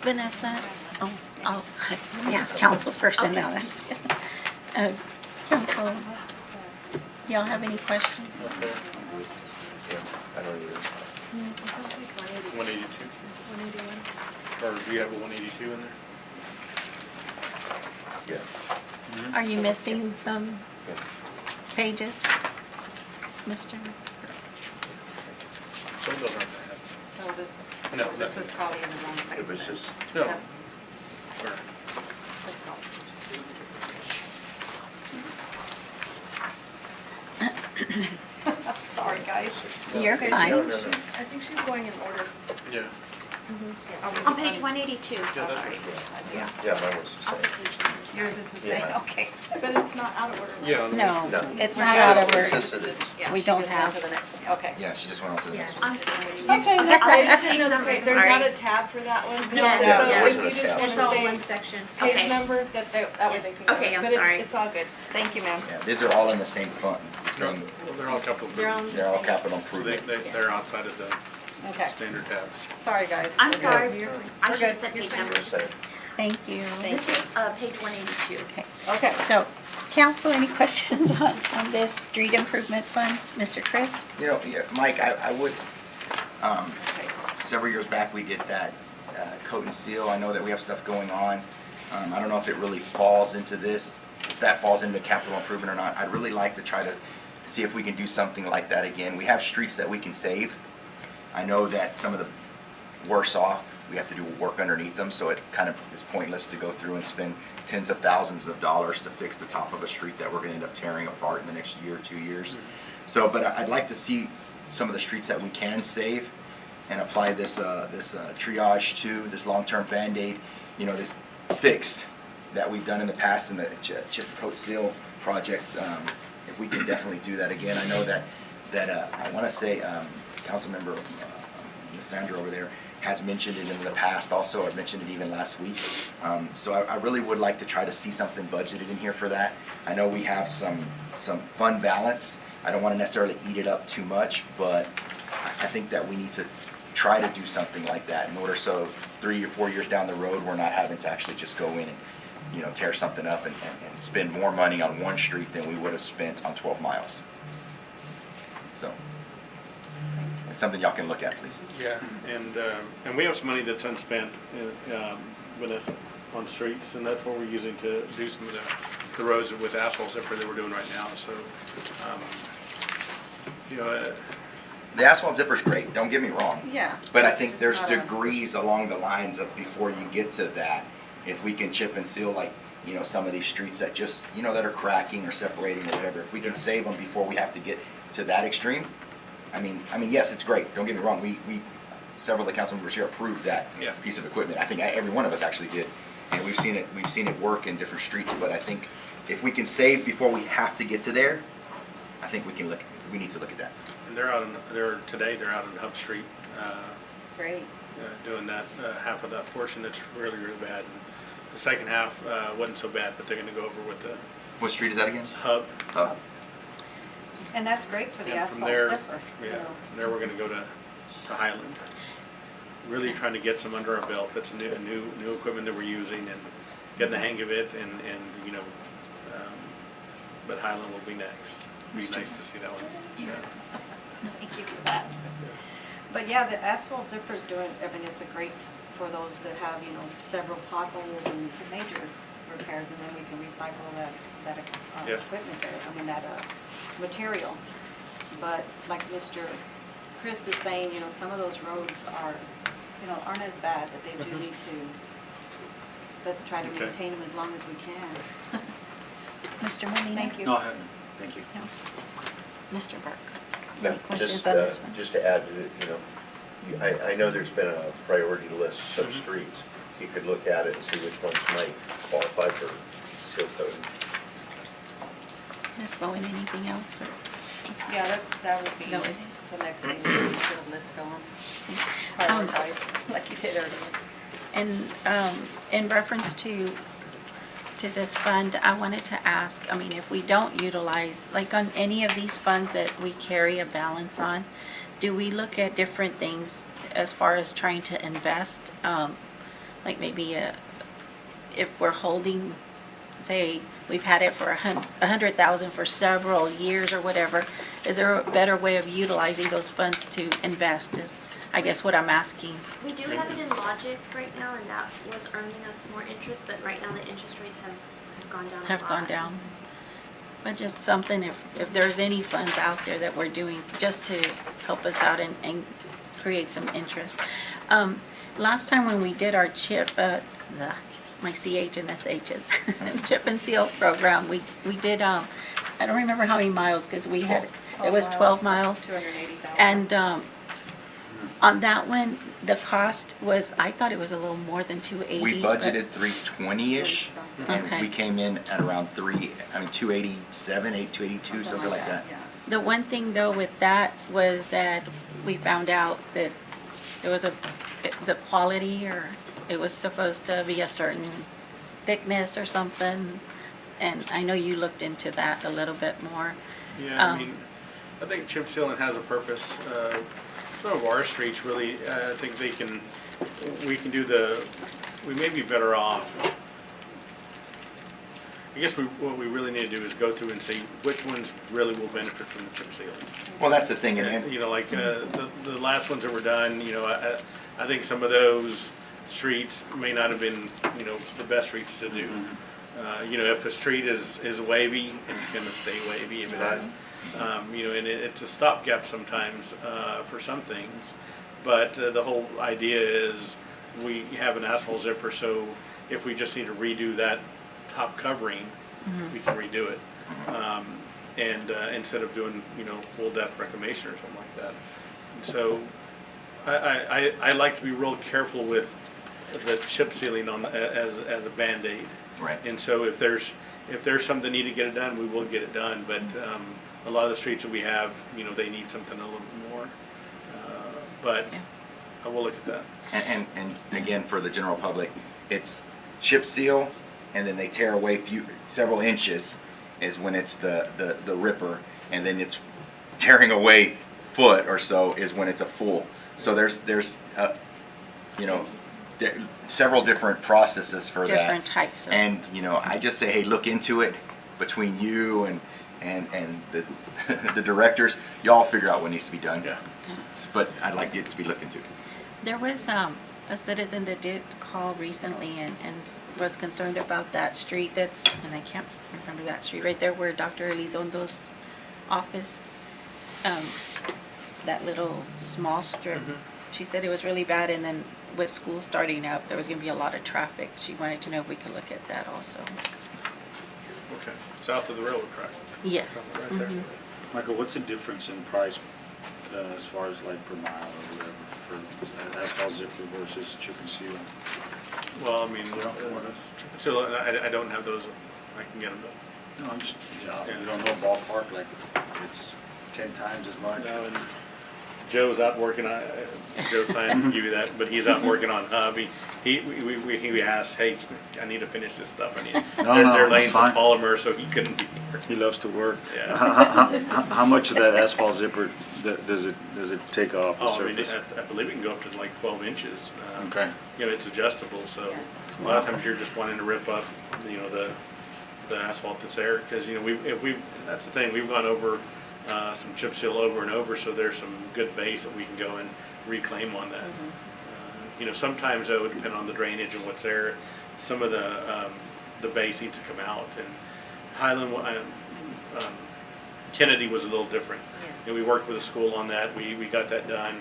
Vanessa? Oh, let me ask council first and then I'll ask. Council, y'all have any questions? Okay. Yeah, I don't either. 182? Or do you have a 182 in there? Yes. Are you missing some Yeah. pages? Mr. Some of those aren't bad. So this, No, this that- was probably in the wrong place. It was then. just, No. That's- Or- that's wrong. Sorry, guys. You're Okay, fine. no, no, no. I think she's going in order. Yeah. On page 182, Yeah, that's sorry. Yeah. yeah, mine was I'll the say same. page numbers. Yours is the same, Yeah. okay. But it's not out of order. right? Yeah. No, No. it's not out of It order. says it is. Yeah, We she don't just went have- to the next one, okay. Yeah, she just went on to the next one. I'm sorry. Okay, I'll say page numbers, There's not sorry. a tab for that one? No, So yeah. if Wasn't you a just tab. want It's all to one say section. page Okay. number, that way they can. Okay, I'm But sorry. It's all good. Thank you, ma'am. Yeah, these are all in the same fund, the same, Well, they're all capital They're on- improvements. they're all capital So improvement. they're outside of the Okay, standard tabs. sorry, guys. I'm We're sorry. good. I We're should have good. said You're page fine. numbers. Say it. Thank you. This is page 182. Okay, Okay. so council, any questions on this street improvement fund? Mr. Chris? You know, yeah, Mike, I would, several years back, we did that coat and seal. I know that we have stuff going on. I don't know if it really falls into this, if that falls into capital improvement or not. I'd really like to try to see if we can do something like that again. We have streets that we can save. I know that some of the worse off, we have to do work underneath them, so it kind of is pointless to go through and spend tens of thousands of dollars to fix the top of a street that we're gonna end up tearing apart in the next year, 2 years. So, but I'd like to see some of the streets that we can save and apply this triage to, this long-term Band-Aid, you know, this fix that we've done in the past in the chip coat seal projects. If we can definitely do that again. I know that I wanna say, Councilmember Ms. Sandra over there has mentioned it in the past also. I've mentioned it even last week. So I really would like to try to see something budgeted in here for that. I know we have some fund balance. I don't want to necessarily eat it up too much, but I think that we need to try to do something like that in order so 3 or 4 years down the road, we're not having to actually just go in and, you know, tear something up and spend more money on one street than we would have spent on 12 miles. So. Thank It's something y'all can look at, please. Yeah, and we have some money that's unspent, Vanessa, on streets, and that's what we're using to do some of the roads with asphalt zipper that we're doing right now, so, you know, The asphalt zipper's great, don't get me wrong. Yeah. But I It's think just there's not a- degrees along the lines of before you get to that. If we can chip and seal, like, you know, some of these streets that just, you know, that are cracking or separating or whatever, if we can save them before we have to get to that extreme, I mean, yes, it's great, don't get me wrong, we several of the council members here approved that Yeah. piece of equipment. I think every one of us actually did, and we've seen it work in different streets, but I think if we can save before we have to get to there, I think we need to look at that. and today they're out on Hub Street, Great. doing that, half of that portion that's really, really bad. The second half, wasn't so bad, but they're gonna go over with the What street is that again? Hub. And that's great for the And from asphalt there, zipper. you yeah, know. from there we're gonna go to Highland. Really trying to get some under our belt. That's new equipment that we're using and getting the hang of it and you know, but Highland will be next. It'd be nice to see that one. Yeah. Thank you for that. But yeah, the asphalt zipper's doing, I mean, it's a great for those that have, you know, several potholes and some major repairs, and then we can recycle that Yeah. equipment there, I mean, that material. But like Mr. Crisp is saying, you know, some of those roads are, you know, aren't as bad, but they do need to, let's try to Okay. maintain them as long as we can. Mr. Molina? Thank you. No, I haven't. Thank you. No. Mr. Burke? Now, Any questions just, on this one? just to add to it, you know, I know there's been a priority list of streets. You could look at it and see which ones might qualify for seal coating. Ms. Bowen, anything else, or? Yeah, that would be No, it- the next thing, is to sort of list going, prioritize, like you did earlier. And in reference to this fund, I wanted to ask, I mean, if we don't utilize, like on any of these funds that we carry a balance on, do we look at different things as far as trying to invest? Like maybe if we're holding, say, we've had it for 100,000 for several years or whatever, is there a better way of utilizing those funds to invest is, I guess, what I'm asking. We do have it in Logic right now, and that was earning us more interest, but right now the interest rates have gone down a lot. Have gone down. But just something, if there's any funds out there that we're doing, just to help us out and create some interest. Last time when we did our my CH and SH's, chip and seal program, we did, I don't remember how many miles, because we had, it was 12 miles. 280,000. And on that one, the cost was, I thought it was a little more than 280. We budgeted 320-ish, and Okay. we came in at around 287, 282, something like that. Yeah. The one thing though with that was that we found out that there was the quality, or it was supposed to be a certain thickness or something. And I know you looked into that a little bit more. Yeah, I mean, I think chip sealing has a purpose. Some of our streets really, I think we may be better off. I guess what we really need to do is go through and see which ones really will benefit from the chip sealing. Well, that's the thing, And, and you know, like, the last ones that were done, you know, I think some of those streets may not have been, you know, the best streets to do. You know, if a street is wavy, it's gonna stay wavy. If it has, you know, and it's a stopgap sometimes, for some things. But the whole idea is we have an asphalt zipper, so if we just need to redo that top covering, we can redo it. And instead of doing, you know, full depth reclamation or something like that. And so I like to be real careful with the chip sealing as a Band-Aid. right. And so if there's something need to get it done, we will get it done. But a lot of the streets that we have, you know, they need something a little bit more. But I will look at that. And again, for the general public, it's chip seal, and then they tear away several inches is when it's the ripper, and then it's tearing away foot or so is when it's a full. So there's you know, several different processes for that. Different types of. And, you know, I just say, hey, look into it between you and the the directors. Y'all figure out what needs to be done. Yeah. But I'd like it to be looked into. There was a citizen that did call recently and was concerned about that street that's, and I can't remember that street, right there where Dr. Elizondo's office, that little small strip. She said it was really bad, and then with school starting up, there was gonna be a lot of traffic. She wanted to know if we could look at that also. Okay, south of the railroad track. Yes. Right there. Michael, what's the difference in price as far as like per mile or whatever for asphalt zipper versus chip and seal? Well, I mean, You don't know what it is? so I don't have those, I can get them. No, I'm just, Yeah. you don't know ballpark, like it's 10 times as much? No, and Joe's out working on, Joe Simon can give you that, but he's out working on Hub. He asked, hey, I need to finish this stuff. They're laying some fine. polymer, so he couldn't be here. He loves to work. Yeah. How much of that asphalt zipper does it take off the Oh, I mean, surface? I believe it can go up to like 12 inches. Okay. You know, it's adjustable, so Yes. a lot of times you're just wanting to rip up, you know, the asphalt that's there, because, you know, that's the thing, we've gone over some chip seal over and over, so there's some good base that we can go and reclaim on that. You know, sometimes though, depending on the drainage and what's there, some of the base needs to come out, and Highland, Kennedy was a little different. And we worked with the school on that, we got that done.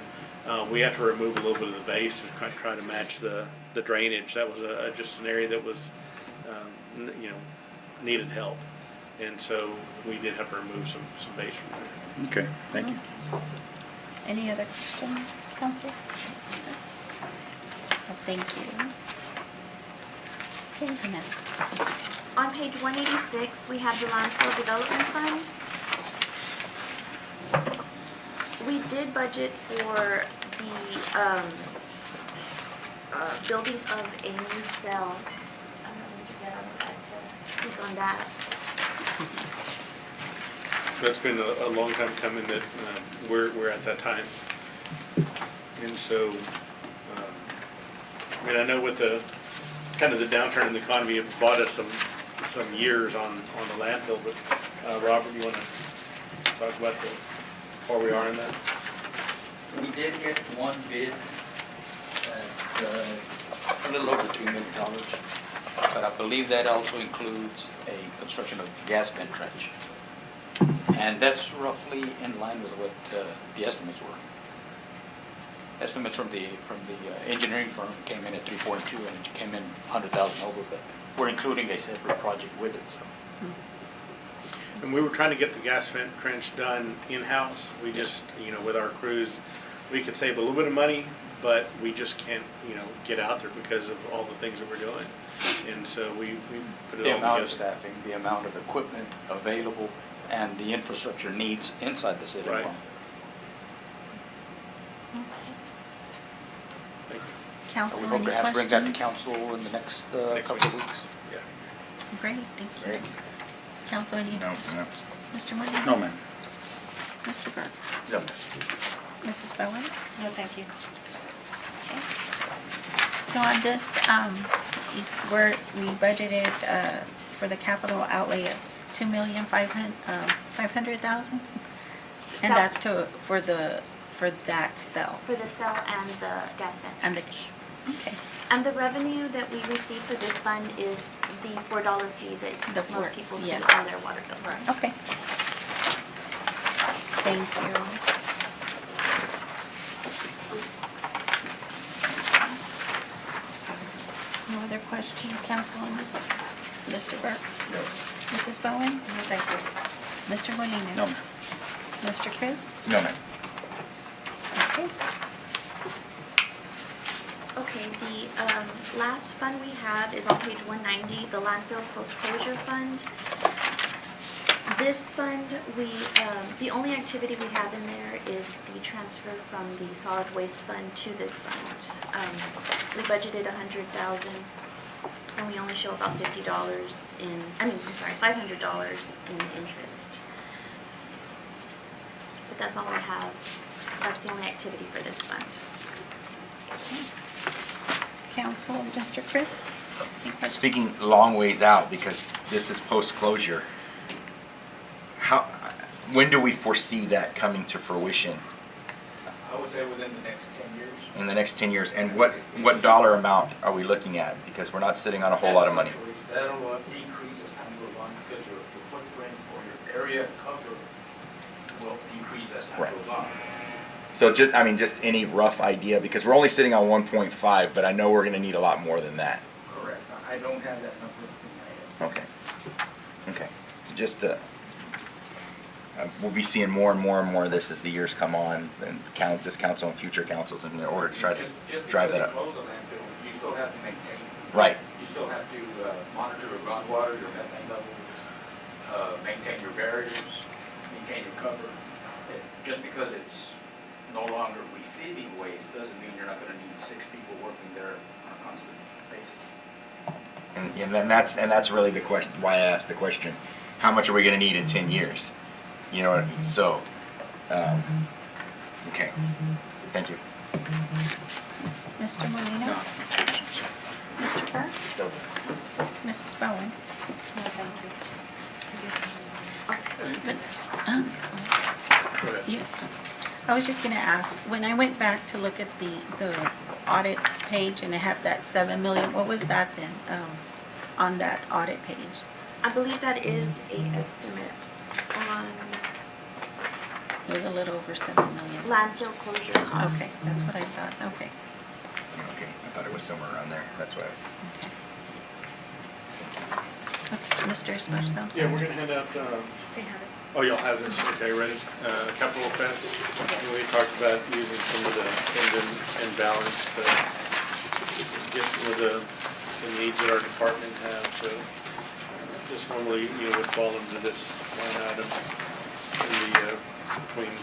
We have to remove a little bit of the base and try to match the drainage. That was just an area that was, you know, needed help. And so we did have to remove some base from there. Okay, thank you. Any other questions, Council? Well, thank you. Okay, Vanessa. On page 186, we have the Landfill Development Fund. We did budget for the building of a new cell. I'm not Mr. Guerra, I'd like to speak on that. That's been a long time coming that we're at that time. And so, I mean, I know with the kind of the downturn in the economy, it bought us some years on the landfill, but Robert, you want to talk about where we are in that? We did get one bid at a little over $2 million, but I believe that also includes a construction of gas vent trench. And that's roughly in line with what the estimates were. Estimates from the engineering firm came in at 3.2, and it came in 100,000 over, but we're including a separate project with it, so. And we were trying to get the gas vent trench done in-house. We just, you know, with our crews, we could save a little bit of money, but we just can't, you know, get out there because of all the things that we're doing. And so we put it The all amount of together. staffing, the amount of equipment available, and the infrastructure needs inside the city. Right. Well, Thank you. Council, we hope any to have to bring that to questions? council in the next Next couple of weeks. Yeah. Great, thank you. Great. Council, any? No. Mr. Molina? No, ma'am. Mr. Burke? No. Mrs. Bowen? No, thank you. Okay. So on this, we budgeted for the capital outlay of $2,500,000, and that's for that cell For the cell and the gas vent. and the. Okay. And the revenue that we receive for this fund is the $4 fee The that most four, people see yes. on their water bill. Okay. Thank you. So, no other questions, council, on this? Mr. Burke? No. Mrs. Bowen? No, thank you. Mr. Molina? No, ma'am. Mr. Chris? No, ma'am. Okay. Okay, the last fund we have is on page 190, the landfill post-closure fund. This fund, the only activity we have in there is the transfer from the solid waste fund to this fund. We budgeted $100,000, and we only show about $500 in interest. But that's all we have. That's the only activity for this fund. Council, Mr. Chris? Any questions? Speaking long ways out, because this is post-closure, when do we foresee that coming to fruition? would say within the next 10 years. in the next 10 years? And what dollar amount are we looking at? Because we're not sitting on a whole lot of money. That'll decrease as time goes on because your footprint or your area cover will decrease as time Right. goes on. So just any rough idea, because we're only sitting on 1.5, but I know we're gonna need a lot more than that. Correct. I don't have that number in my head. Okay. So just, we'll be seeing more and more and more of this as the years come on, and this council and future councils in order to try to Just drive that because you up. close a landfill, you still have to maintain. Right. You still have to monitor your groundwater, your methane levels, maintain your barriers, maintain your cover. Just because it's no longer receiving waste doesn't mean you're not gonna need 6 people working there on a constant basis. And then that's really the question, why I asked the question, how much are we gonna need in 10 years? You know what I mean? So, okay, thank you. Mr. Molina? Mr. Burke? Mrs. Bowen? No, thank you. Go ahead. You, I was just gonna ask, when I went back to look at the audit page and it had that 7 million, what was that then, on that audit page? I believe that is a estimate on It was a little over 7 million. landfill closure costs. Okay, that's what I thought, okay. Okay, I thought it was somewhere around there, that's what I was. Okay. Okay, Mr. Smush, thumbs Yeah, up. we're gonna hand out, They have it. oh, you'll have this, okay, ready? Capital offense, and we talked about using some of the end and balance to get some of the needs that our department have to, just normally, would fall into this line item in the, between,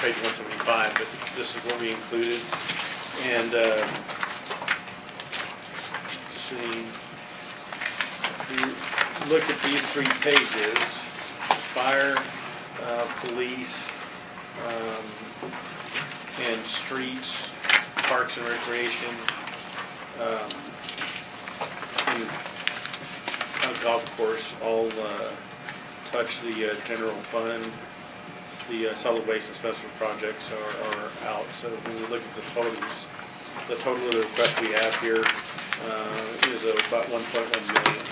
page 175, but this is what we included. And, let's see, you look at these 3 pages, fire, police, and streets, parks and recreation, and golf course all touch the general fund. The solid waste and special projects are out. So when we look at the totals, the total of the request we have here is about 1.1 million.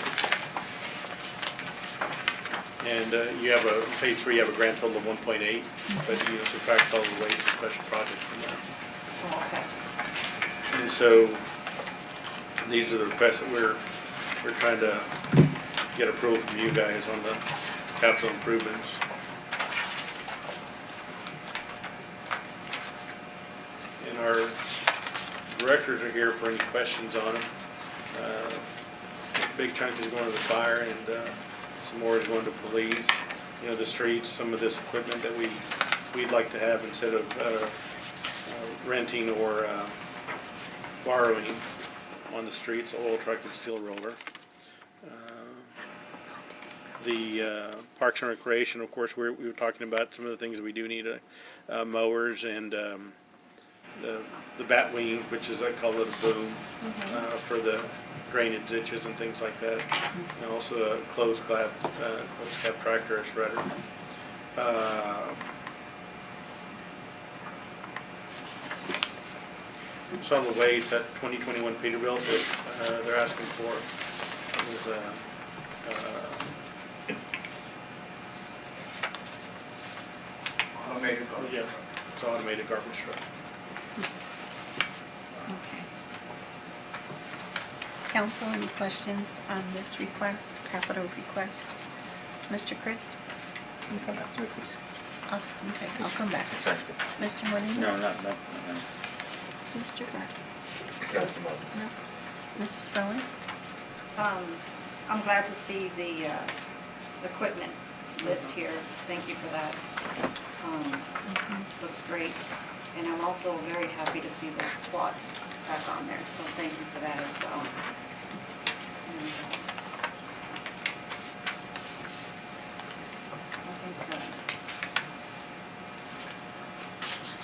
And you have page 3, you have a grand total of 1.8, but subtract solid waste and special projects from that. Oh, okay. And so these are the requests that we're trying to get approval from you guys on the capital improvements. And our directors are here for any questions on them. A big chunk is going to the fire, and some more is going to police. The streets, some of this equipment that we'd like to have instead of renting or borrowing on the streets, oil truck and steel roller. The Parks and Recreation, of course, we were talking about some of the things that we do need, mowers and the bat wing, which is, I call it a boom, for the drainage ditches and things like that. And also a closed cab tractor, a shredder. Solid waste, that 2021 Peterbilt that they're asking for is Automated garbage. yeah, it's an automated garbage truck. Okay. Council, any questions on this request, capital request? Mr. Chris? Can you come back to it, please? Okay, I'll come back. Sorry. Mr. Molina? No, no. Mr. Burke? Got them up. No. Mrs. Bowen? I'm glad to see the equipment list here. Thank you for that. Looks great. And I'm also very happy to see the SWAT back on there, so thank you for that as well. And, I think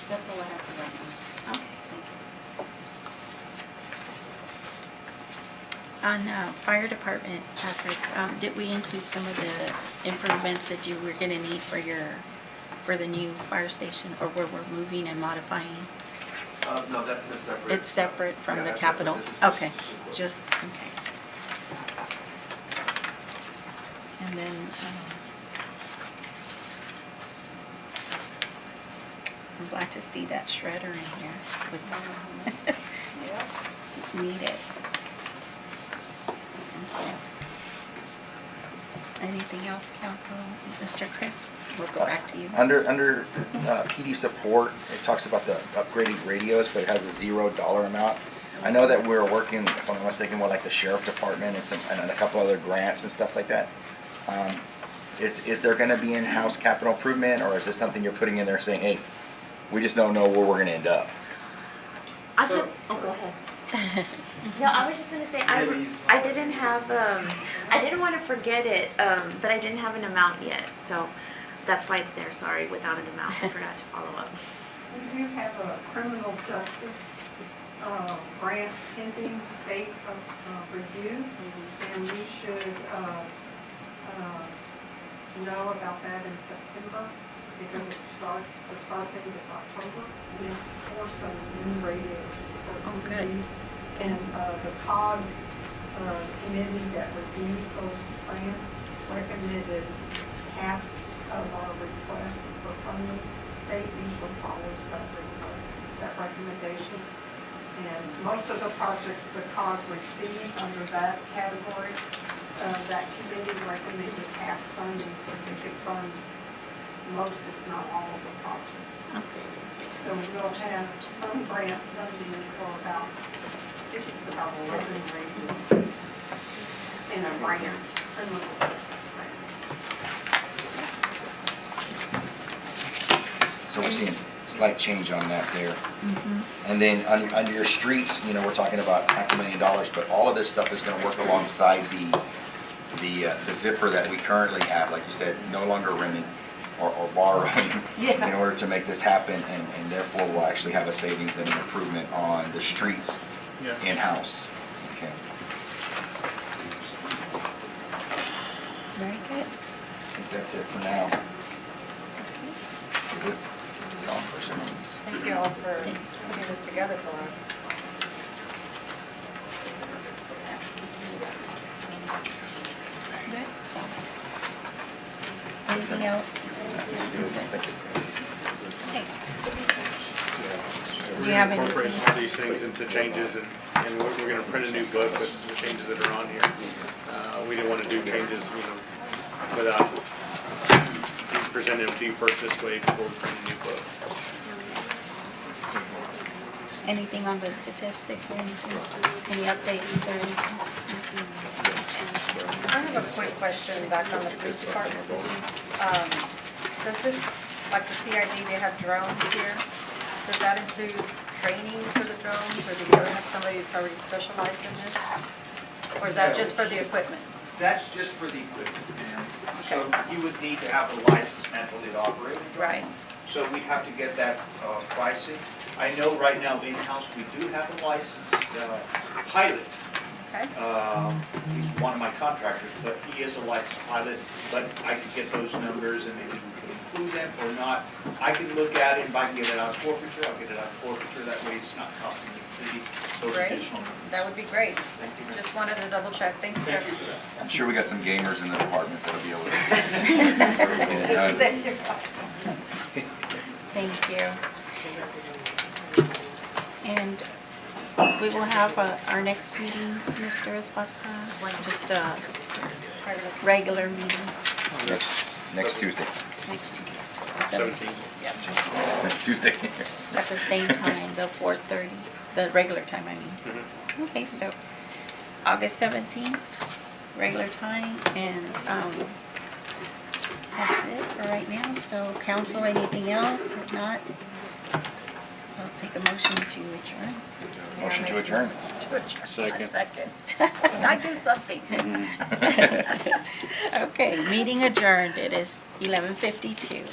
that's all I have for right now. Okay. Thank you. On fire department, Patrick, did we include some of the improvements that you were gonna need for your for the new fire station, or where we're moving and modifying? No, that's in a separate. It's separate from Yeah, the that's separate. capital? This is Okay, support. just, okay. And then, I'm glad to see that shredder in here with, need it. Okay. Anything else, council? Mr. Chris, we'll go back to you. Under PD support, it talks about the upgrading radios, but it has a $0 amount. I know that we're working, if I'm not mistaken, with like the sheriff department and a couple other grants and stuff like that. Is there gonna be in-house capital improvement, or is this something you're putting in there saying, hey, we just don't know where we're gonna end up? I put, oh, go ahead. No, I was just gonna say, I didn't have, I didn't wanna forget it, but I didn't have an amount yet, so that's why it's there, sorry, without an amount, I forgot to follow up. We do have a criminal justice grant pending state review, and we should know about that in September, because the start date is October, and it's for some new radios. Oh, good. And the COG committee that reviews those grants recommended half of our request for funding. State usually follows that request, that recommendation. And most of the projects the COG received under that category, that committee recommended half funding so we could fund most, if not all, of the projects. Okay. So we'll have some grant funding for about, I think it's about 11 radios in a grant, criminal justice grant. So we're seeing slight change on that there. And then under your streets, we're talking about $500,000, but all of this stuff is gonna work alongside the zipper that we currently have, like you said, no longer renting or borrowing in order to make this happen, and therefore we'll actually have a savings and an improvement on the streets Yeah. in-house. Okay. Very good. I think that's it for now. Good. All personnels. Thank you all for putting this together for us. Good, so. Anything else? Okay. Do you have Incorporate anything? all these things into changes, and we're gonna print a new book with the changes that are on here. We didn't wanna do changes, without presenting them to you first this way before we print a new book. Anything on the statistics or anything? Any updates or anything? I have a quick question back on the police department. Does this, like the CID, they have drones here? Does that include training for the drones, or do you ever have somebody that's already specialized in this? Or is that just for the equipment? That's just for the equipment, ma'am. So you would need to have a license mentally to operate. Right. So we'd have to get that pricing. I know right now in-house, we do have a licensed pilot. Okay. He's one of my contractors, but he is a licensed pilot, but I could get those numbers and maybe we could include them or not. I can look at it, if I can get it out of forfeiture, I'll get it out of forfeiture, that way it's not costing the city those Great. additional numbers. That would be great. Thank you. Just wanted to double check. Thank you, sir. Thank you for that. I'm sure we got some gamers in the department that'll be able to get it done. Thank you. And we will have our next meeting, Mr. Esparza, just a regular meeting Next Tuesday. next Tuesday. 17. Yep. Next Tuesday. At the same time, the 4:30, the regular time, I mean. Okay, so August 17th, regular time, and that's it for right now. So council, anything else? If not, I'll take a motion to adjourn. Motion to adjourn. Second. I do something. Okay, meeting adjourned. It is 11:52.